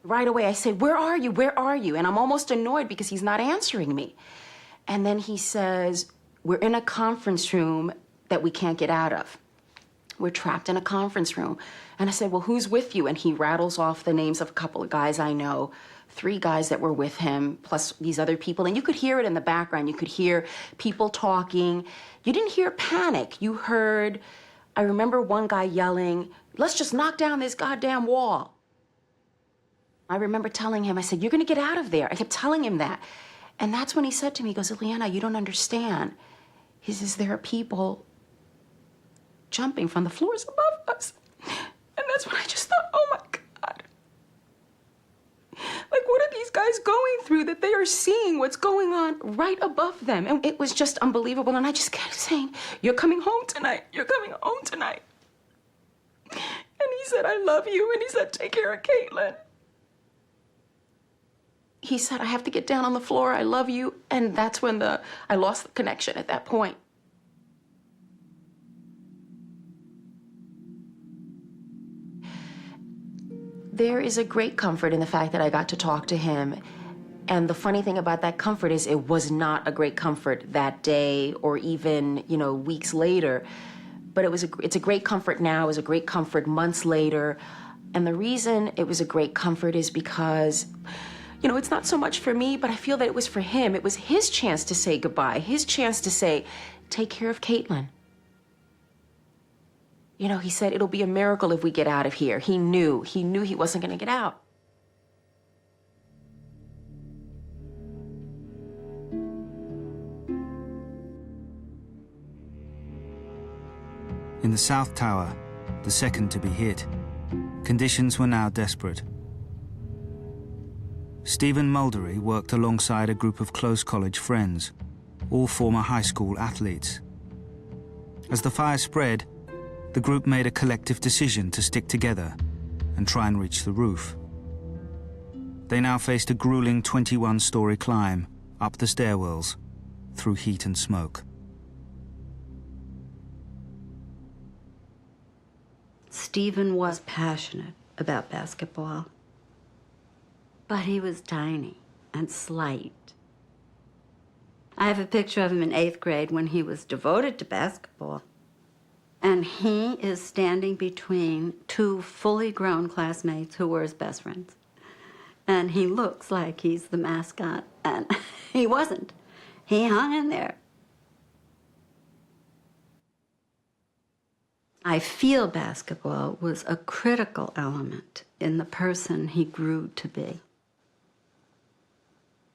Right away, I said, "Where are you? Where are you?" And I'm almost annoyed because he's not answering me. And then he says, "We're in a conference room that we can't get out of. We're trapped in a conference room." And I said, "Well, who's with you?" And he rattles off the names of a couple of guys I know, 3 guys that were with him, plus these other people. And you could hear it in the background. You could hear people talking. You didn't hear panic. You heard, I remember one guy yelling, "Let's just knock down this goddamn wall." I remember telling him, I said, "You're gonna get out of there." I kept telling him that. And that's when he said to me, he goes, "Ileana, you don't understand." He says, "There are people jumping from the floors above us." And that's when I just thought, oh my God. Like, what are these guys going through that they are seeing what's going on right above them? And it was just unbelievable. And I just kept saying, "You're coming home tonight. You're coming home tonight." And he said, "I love you." And he said, "Take care of Caitlin." he said, I have to get down on the floor, I love you. And that's when I lost the connection at that point. There is a great comfort in the fact that I got to talk to him. And the funny thing about that comfort is it was not a great comfort that day or even, weeks later. But it's a great comfort now. It was a great comfort months later. And the reason it was a great comfort is because, it's not so much for me, but I feel that it was for him. It was his chance to say goodbye, his chance to say, take care of Caitlin. He said, it'll be a miracle if we get out of here. He knew he wasn't going to get out. In the South Tower, the second to be hit, conditions were now desperate. Stephen Muldery worked alongside a group of close college friends, all former high school athletes. As the fire spread, the group made a collective decision to stick together and try and reach the roof. They now faced a grueling 21-story climb up the stairwells through heat and smoke. Stephen was passionate about basketball, but he was tiny and slight. I have a picture of him in 8th grade when he was devoted to basketball. And he is standing between two fully grown classmates who were his best friends. And he looks like he's the mascot, and he wasn't. He hung in there. I feel basketball was a critical element in the person he grew to be.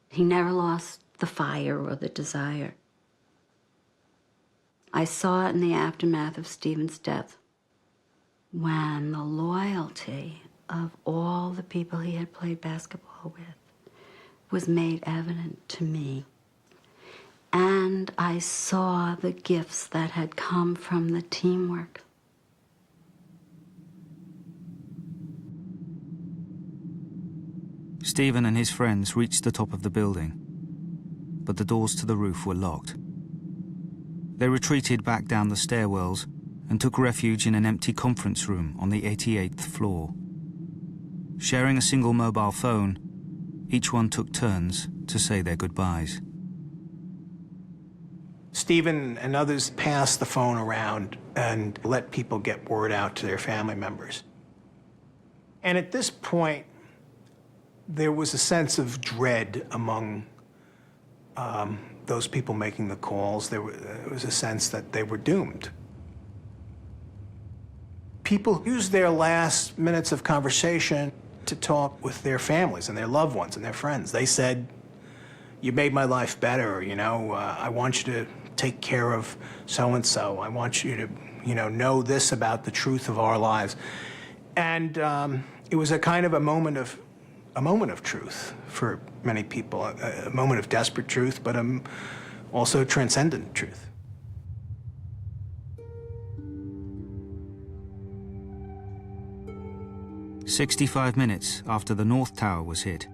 He never lost the fire or the desire. I saw it in the aftermath of Stephen's death, when the loyalty of all the people he had played basketball with was made evident to me. And I saw the gifts that had come from the teamwork. Stephen and his friends reached the top of the building, but the doors to the roof were locked. They retreated back down the stairwells and took refuge in an empty conference room on the 88th floor. Sharing a single mobile phone, each one took turns to say their goodbyes. Stephen and others passed the phone around and let people get word out to their family members. And at this point, there was a sense of dread among those people making the calls. There was a sense that they were doomed. People used their last minutes of conversation to talk with their families and their loved ones and their friends. They said, you made my life better, I want you to take care of so-and-so. I want you to, know this about the truth of our lives. And it was a kind of a moment of truth for many people, a moment of desperate truth, but also transcendent truth. "65 minutes after the North Tower was hit,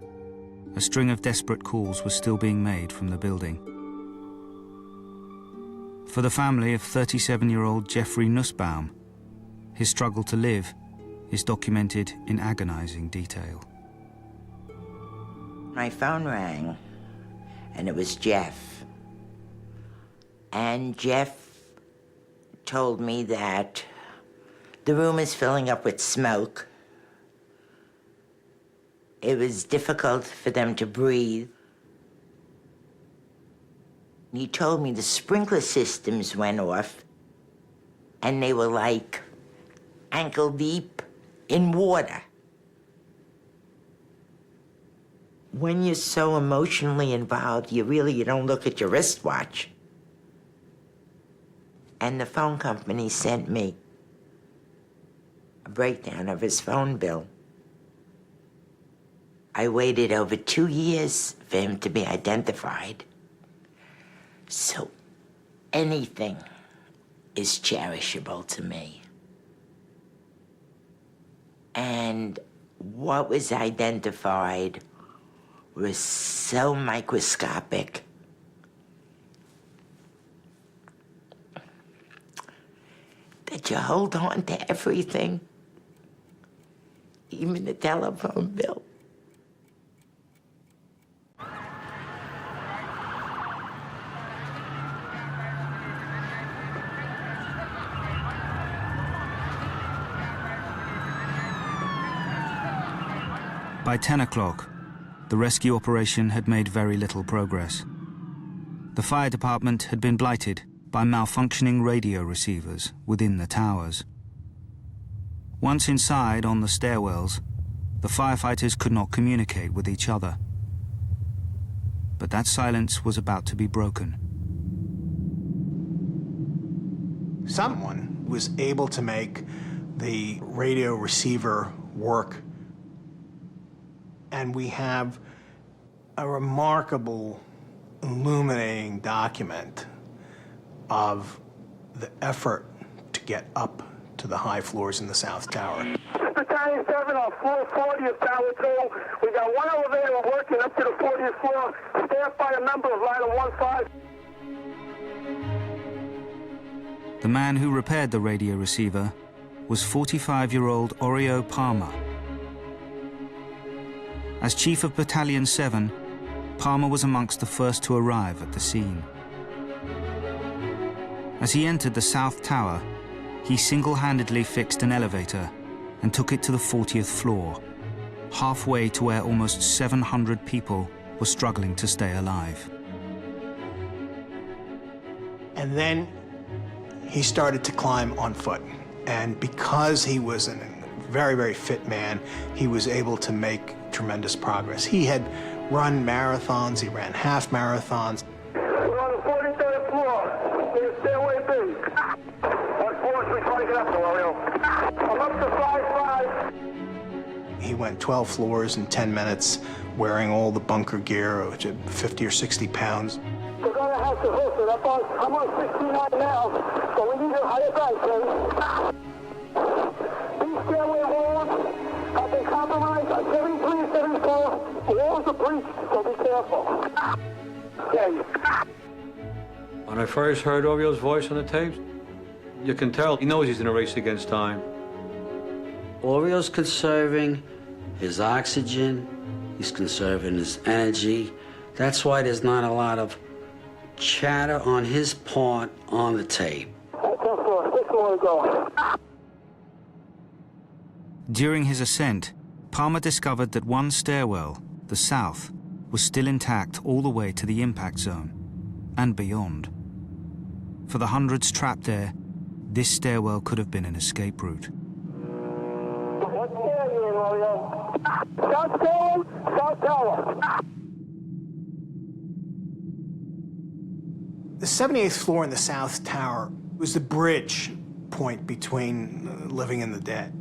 a string of desperate calls was still being made from the building. For the family of 37-year-old Jeffrey Nussbaum, his struggle to live is documented in agonizing detail. My phone rang, and it was Jeff. And Jeff told me that the room is filling up with smoke. It was difficult for them to breathe. He told me the sprinkler systems went off, and they were like ankle deep in water. When you're so emotionally involved, you don't look at your wristwatch. And the phone company sent me a breakdown of his phone bill. I waited over 2 years for him to be identified. So anything is cherishable to me. And what was identified was so microscopic that you hold on to everything, even the telephone bill. By 10 o'clock, the rescue operation had made very little progress. The fire department had been blighted by malfunctioning radio receivers within the towers. Once inside on the stairwells, the firefighters could not communicate with each other. But that silence was about to be broken. Someone was able to make the radio receiver work, and we have a remarkable, illuminating document of the effort to get up to the high floors in the South Tower. Battalion 7 on floor 40 of Tower 2. We got one elevator working up to the 40th floor, staffed by a member of Line 15. The man who repaired the radio receiver was 45-year-old Oreo Palmer. As Chief of Battalion 7, Palmer was amongst the first to arrive at the scene. As he entered the South Tower, he single-handedly fixed an elevator and took it to the 40th floor, halfway to where almost 700 people were struggling to stay alive. And then he started to climb on foot. And because he was a very, very fit man, he was able to make tremendous progress. He had run marathons, he ran half marathons. We're on the 43rd floor. There's stairway B. What floor should we try to get up to, Oreo? I'm up to 5'5". He went 12 floors in 10 minutes, wearing all the bunker gear, which is 50 or 60 pounds. We're going to have to host it. I'm on 69 now, so we need a higher bank, please. These stairway walls have been compromised on 73 and 74. The walls are breached, so be careful. Okay. When I first heard Oreo's voice on the tapes, you can tell he knows he's in a race against time. Oreo's conserving his oxygen, he's conserving his energy. That's why there's not a lot of chatter on his part on the tape. 10 floor, 6 more to go. During his ascent, Palmer discovered that one stairwell, the south, was still intact all the way to the impact zone and beyond. For the hundreds trapped there, this stairwell could have been an escape route. What stair are you in, Oreo? South Tower, South Tower. The 78th floor in the South Tower was the bridge point between living and the dead.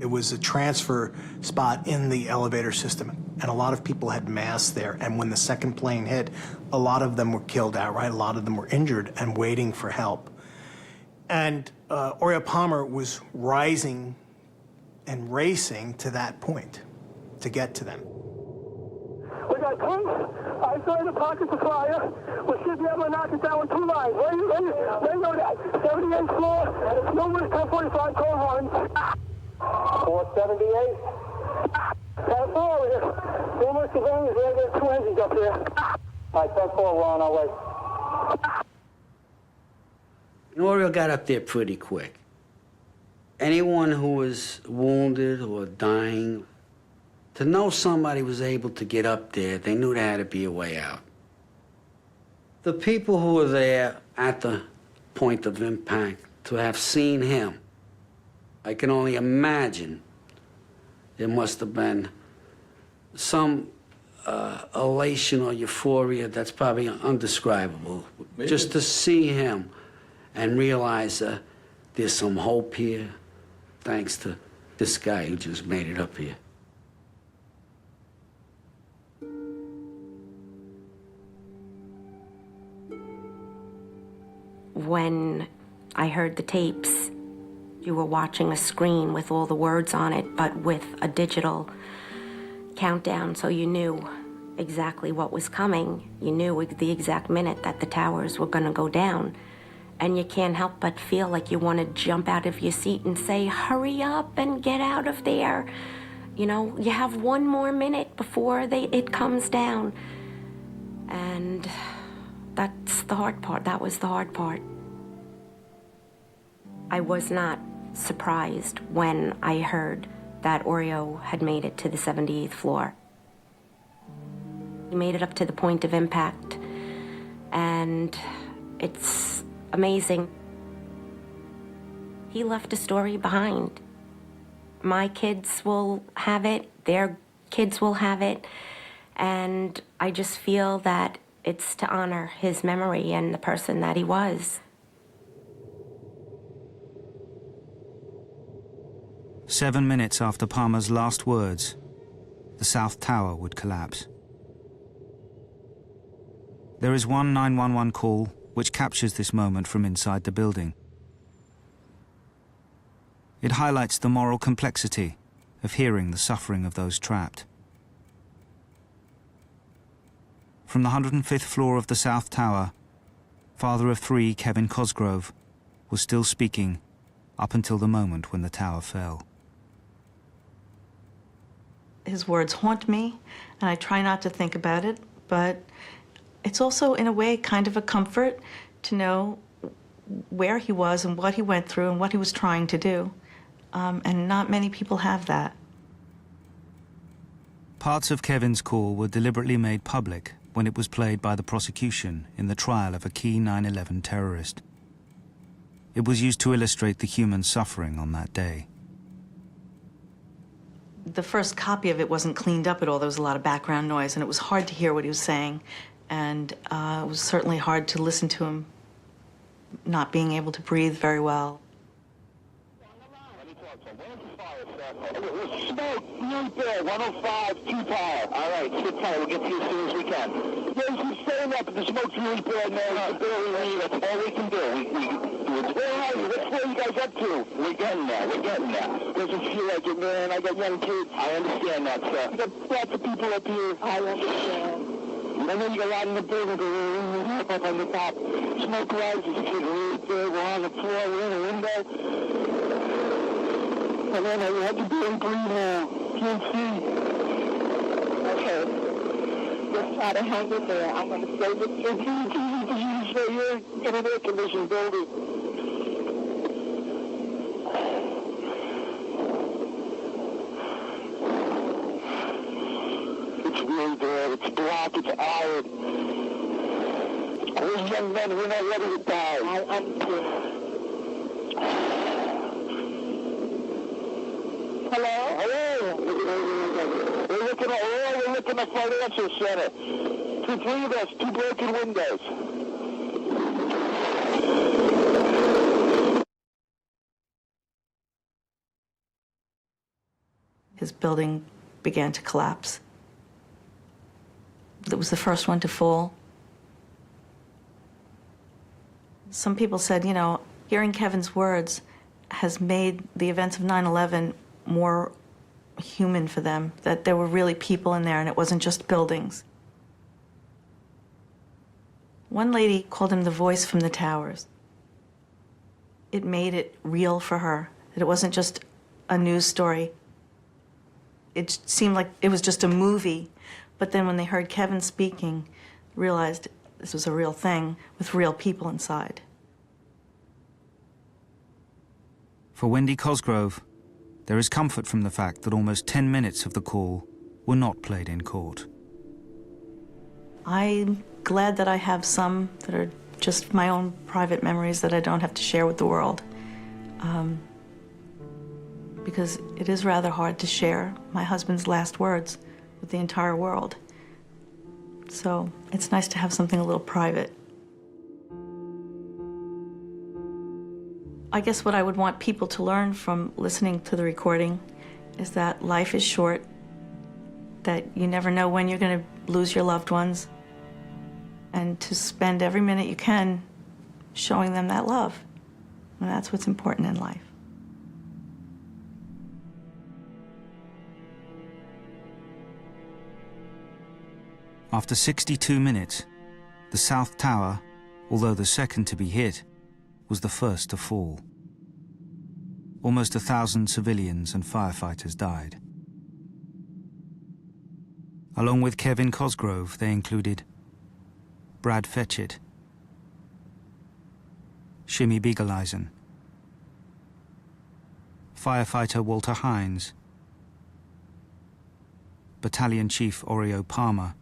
It was a transfer spot in the elevator system, and a lot of people had mass there. And when the second plane hit, a lot of them were killed outright, a lot of them were injured and waiting for help. And Oreo Palmer was rising and racing to that point to get to them. We got police isolated pockets of fire. We should be able to knock it down with 2 lines. Where you know that? 78th floor, numerous 1045 code lines. 478. Got a floor over here. Numerous civilians there. There's 2 engines up there. All right, 10-4, we're on our way. Oreo got up there pretty quick. Anyone who was wounded or dying, to know somebody was able to get up there, they knew there had to be a way out. The people who were there at the point of impact, to have seen him, I can only imagine there must have been some elation or euphoria that's probably undescribable. Maybe. Just to see him and realize there's some hope here, thanks to this guy who just made it up here. When I heard the tapes, you were watching a screen with all the words on it, but with a digital countdown, so you knew exactly what was coming. You knew the exact minute that the towers were going to go down. And you can't help but feel like you want to jump out of your seat and say, hurry up and get out of there. You know, you have one more minute before it comes down. And that's the hard part. That was the hard part. I was not surprised when I heard that Oreo had made it to the 78th floor. He made it up to the point of impact, and it's amazing. He left a story behind. My kids will have it, their kids will have it, and I just feel that it's to honor his memory and the person that he was. 7 minutes after Palmer's last words, the South Tower would collapse. There is one 911 call which captures this moment from inside the building. It highlights the moral complexity of hearing the suffering of those trapped. From the 105th floor of the South Tower, father of three, Kevin Cosgrove, was still speaking up until the moment when the tower fell. His words haunt me, and I try not to think about it, but it's also, in a way, kind of a comfort to know where he was and what he went through and what he was trying to do. And not many people have that. Parts of Kevin's call were deliberately made public when it was played by the prosecution in the trial of a key 9/11 terrorist. It was used to illustrate the human suffering on that day. The first copy of it wasn't cleaned up at all. There was a lot of background noise, and it was hard to hear what he was saying. And it was certainly hard to listen to him not being able to breathe very well. Smoke, right there, 105, 2 power. All right, sit tight. We'll get to you as soon as we can. There's some staying up, but the smoke's really bad, man. I can barely leave. That's all we can do. Where are you? What floor are you guys up to? We're getting there. We're getting there. Doesn't feel like it, man. I got young kids. I understand that, sir. I got lots of people up here. I understand. I know you got a lot in the building, but we're up on the top. Smoke rises. It's right there. We're on the floor. We're in a window. And then I had to barely breathe now. Can't see. Okay. Just try to hang in there. I'm going to stay with you. You're in an air-conditioned building. It's really bad. It's black. It's arid. We're young men. We're not ready to die. I understand. Hello? Hello? We're looking at financial center. 3 of us, 2 broken windows. His building began to collapse. It was the first one to fall. Some people said, you know, hearing Kevin's words has made the events of 9/11 more human for them, that there were really people in there and it wasn't just buildings. One lady called him the voice from the towers. It made it real for her, that it wasn't just a news story. It seemed like it was just a movie, but then when they heard Kevin speaking, realized this was a real thing with real people inside. For Wendy Cosgrove, there is comfort from the fact that almost 10 minutes of the call were not played in court. I'm glad that I have some that are just my own private memories that I don't have to share with the world. Because it is rather hard to share my husband's last words with the entire world. So it's nice to have something a little private. I guess what I would want people to learn from listening to the recording is that life is short, that you never know when you're going to lose your loved ones, and to spend every minute you can showing them that love. And that's what's important in life. After 62 minutes, the South Tower, although the second to be hit, was the first to fall. Almost 1,000 civilians and firefighters died. Along with Kevin Cosgrove, they included Brad Fetchit, Shimmy Beagleisen, firefighter Walter Hines, Battalion Chief Oreo Palmer,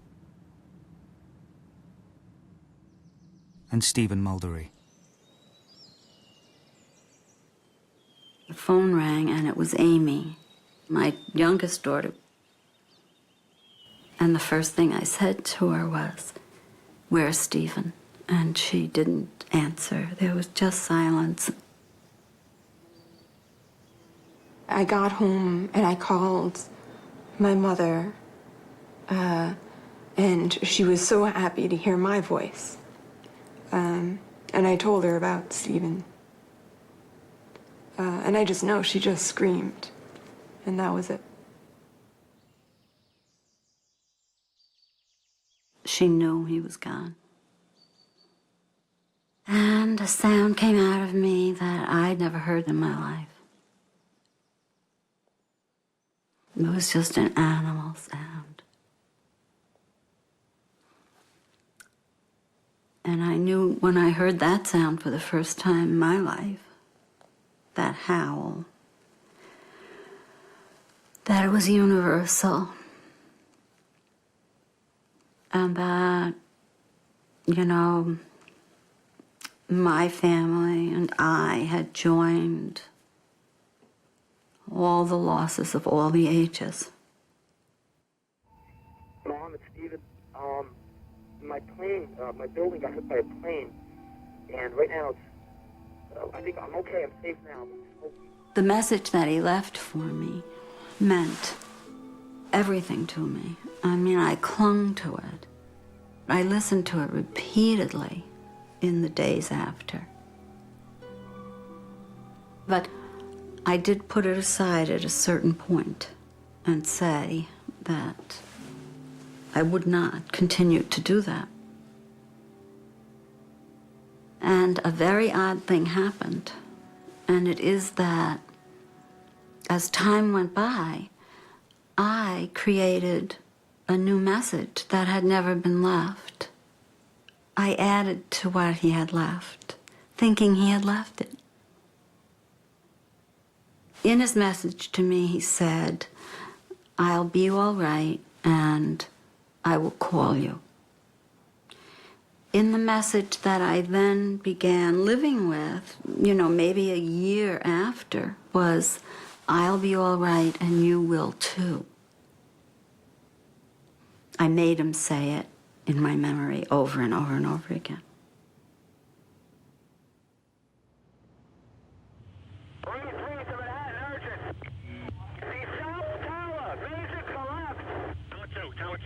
and Stephen Muldery. The phone rang, and it was Amy, my youngest daughter. And the first thing I said to her was, "Where's Stephen?" And she didn't answer. There was just silence. I got home and I called my mother, and she was so happy to hear my voice. And I told her about Stephen. And I just know she just screamed, and that was it. She knew he was gone. And a sound came out of me that I'd never heard in my life. It was just an animal sound. And I knew when I heard that sound for the first time in my life, that howl, that it was universal. And that, you know, my family and I had joined all the losses of all the ages. Mom, it's Stephen. My plane, my building got hit by a plane, and right now it's, I think I'm okay, I'm safe now. The message that he left for me meant everything to me. I mean, I clung to it. I listened to it repeatedly in the days after. But I did put it aside at a certain point and say that I would not continue to do that. And a very odd thing happened, and it is that as time went by, I created a new message that had never been left. I added to what he had left, thinking he had left it. In his message to me, he said, "I'll be all right, and I will call you." In the message that I then began living with, you know, maybe a year after, was, "I'll be all right, and you will too." I made him say it in my memory over and over and over again. Tower 2.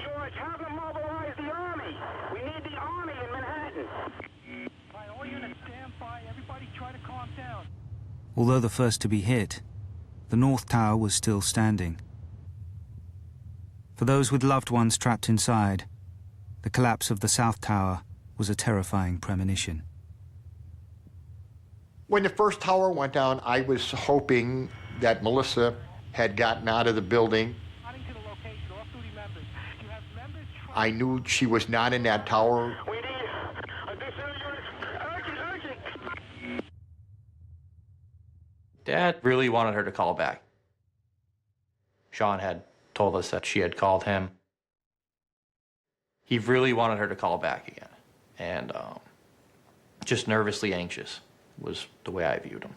George, have them mobilize the Army. We need the Army in Manhattan. All right, all units stand by. Everybody try to calm down. Although the first to be hit, the North Tower was still standing. For those with loved ones trapped inside, the collapse of the South Tower was a terrifying premonition. When the first tower went down, I was hoping that Melissa had gotten out of the building. I knew she was not in that tower. Dad really wanted her to call back. Sean had told us that she had called him. He really wanted her to call back again. And just nervously anxious was the way I viewed him.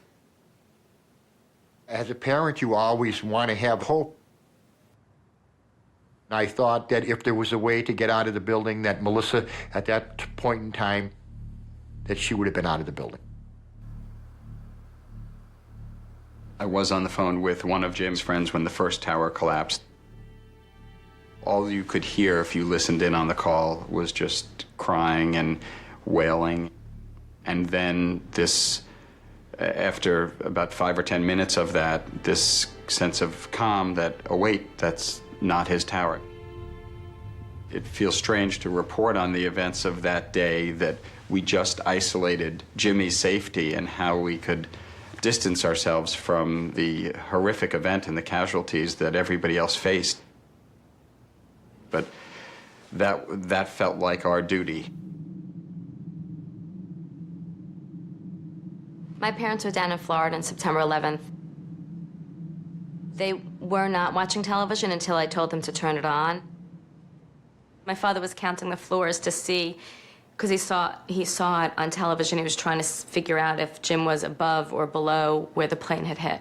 As a parent, you always want to have hope. I thought that if there was a way to get out of the building, that Melissa, at that point in time, that she would have been out of the building. I was on the phone with one of Jim's friends when the first tower collapsed. All you could hear if you listened in on the call was just crying and wailing. And then this, after about 5 or 10 minutes of that, this sense of calm that, oh wait, that's not his tower. It feels strange to report on the events of that day, that we just isolated Jimmy's safety and how we could distance ourselves from the horrific event and the casualties that everybody else faced. But that felt like our duty. My parents were down in Florida on September 11th. They were not watching television until I told them to turn it on. My father was counting the floors to see, because he saw it on television. He was trying to figure out if Jim was above or below where the plane had hit.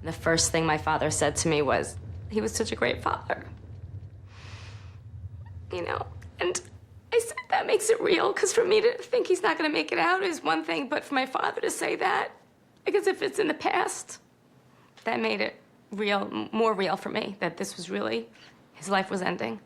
The first thing my father said to me was, he was such a great father. You know, and I said, that makes it real, because for me to think he's not going to make it out is one thing, but for my father to say that, I guess if it's in the past, that made it real, more real for me, that this was really, his life was ending.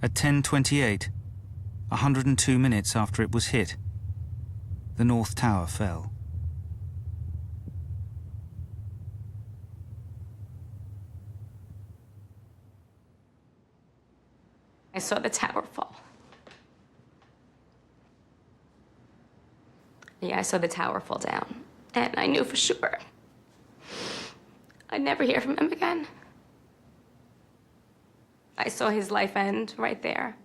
At 10:28, 102 minutes after it was hit, the North Tower fell. I saw the tower fall. Yeah, I saw the tower fall down. And I knew for sure I'd never hear from him again. I saw his life end right there.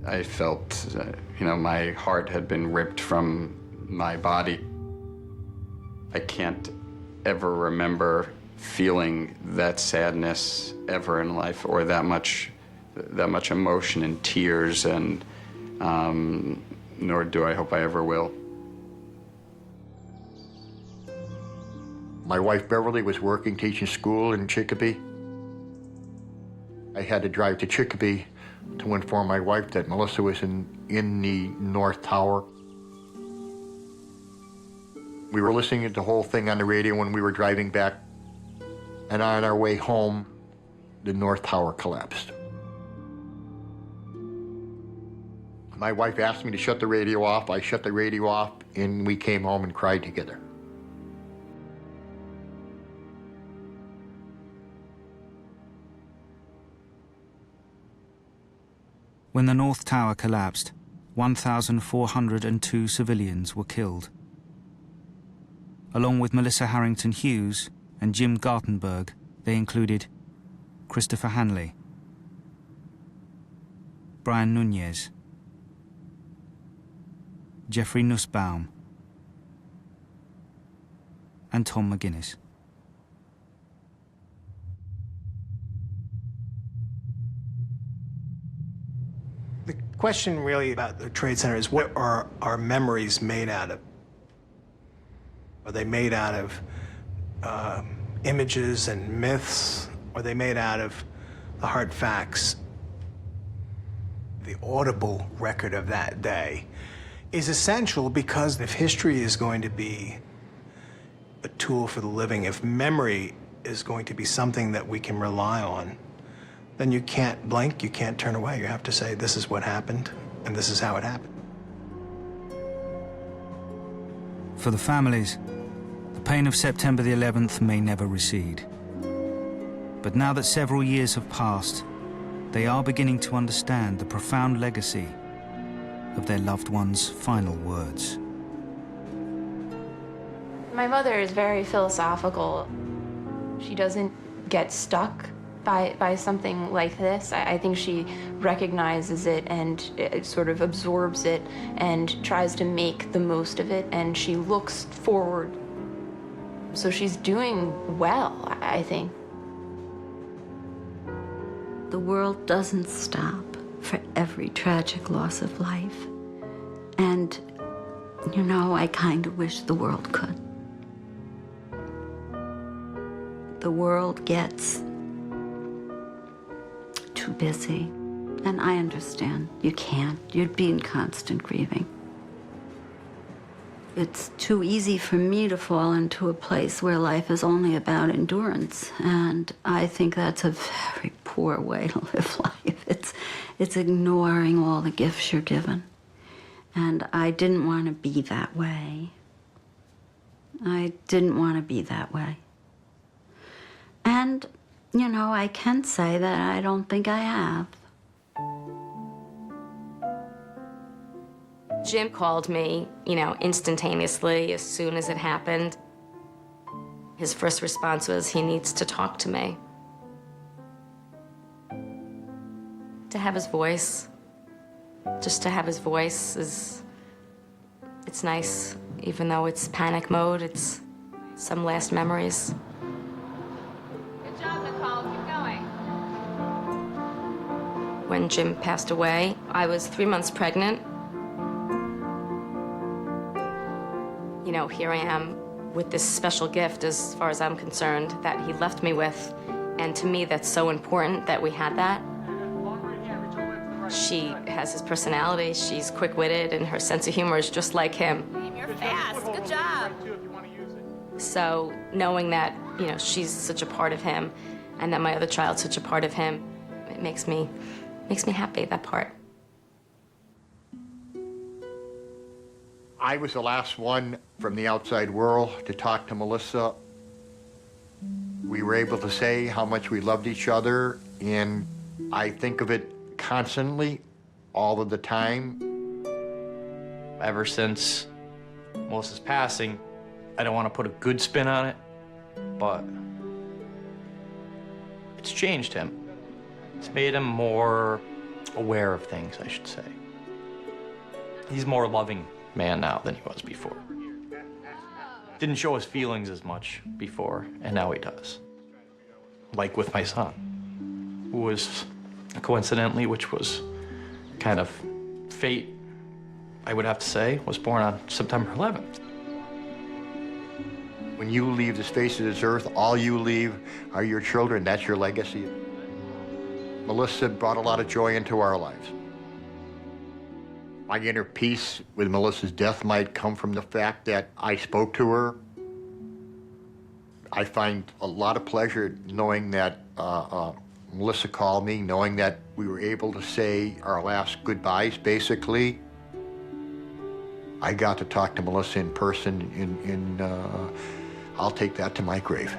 I felt, my heart had been ripped from my body. I can't ever remember feeling that sadness ever in life, or that much emotion and tears, and nor do I hope I ever will. My wife Beverly was working, teaching school in Chicopee. I had to drive to Chicopee to inform my wife that Melissa was in the North Tower. We were listening to the whole thing on the radio when we were driving back, and on our way home, the North Tower collapsed. My wife asked me to shut the radio off. I shut the radio off, and we came home and cried together. When the North Tower collapsed, 1,402 civilians were killed. Along with Melissa Harrington Hughes and Jim Gartenberg, they included Christopher Hanley, Brian Nunez, Jeffrey Nussbaum, and Tom McGuinness. The question really about the Trade Center is, what are our memories made out of? Are they made out of images and myths? Are they made out of the hard facts? The audible record of that day is essential, because if history is going to be a tool for the living, if memory is going to be something that we can rely on, then you can't blink, you can't turn away. You have to say, this is what happened, and this is how it happened. For the families, the pain of September the 11th may never recede. But now that several years have passed, they are beginning to understand the profound legacy of their loved ones' final words. My mother is very philosophical. She doesn't get stuck by something like this. I think she recognizes it and it sort of absorbs it and tries to make the most of it, and she looks forward. So she's doing well, I think. The world doesn't stop for every tragic loss of life. And, I kind of wish the world could. The world gets too busy, And I understand. You can't. You'd be in constant grieving. It's too easy for me to fall into a place where life is only about endurance. And I think that's a very poor way to live life. It's ignoring all the gifts you're given. And I didn't want to be that way. I didn't want to be that way. And, you know, I can say that I don't think I have. Jim called me, you know, instantaneously as soon as it happened. His first response was, he needs to talk to me. To have his voice, just to have his voice it's nice. Even though it's panic mode, it's some last memories. Good job, Nicole. Keep going. When Jim passed away, I was 3 months pregnant. You know, here I am with this special gift, as far as I'm concerned, that he left me with. And to me, that's so important that we had that. She has his personality, she's quick-witted, and her sense of humor is just like him. You're fast. Good job. So knowing that, you know, she's such a part of him, and that my other child's such a part of him, it makes me happy, that part. I was the last one from the outside world to talk to Melissa. We were able to say how much we loved each other, and I think of it constantly, all of the time. Ever since Melissa's passing, I don't want to put a good spin on it, but it's changed him. It's made him more aware of things, I should say. He's a more loving man now than he was before. Didn't show his feelings as much before, and now he does. Like with my son, who was, coincidentally, which was kind of fate, I would have to say, was born on September 11th. When you leave the face of this earth, all you leave are your children. That's your legacy. Melissa brought a lot of joy into our lives. My inner peace with Melissa's death might come from the fact that I spoke to her. I find a lot of pleasure knowing that Melissa called me, knowing that we were able to say our last goodbyes, basically. I got to talk to Melissa in person, I'll take that to my grave.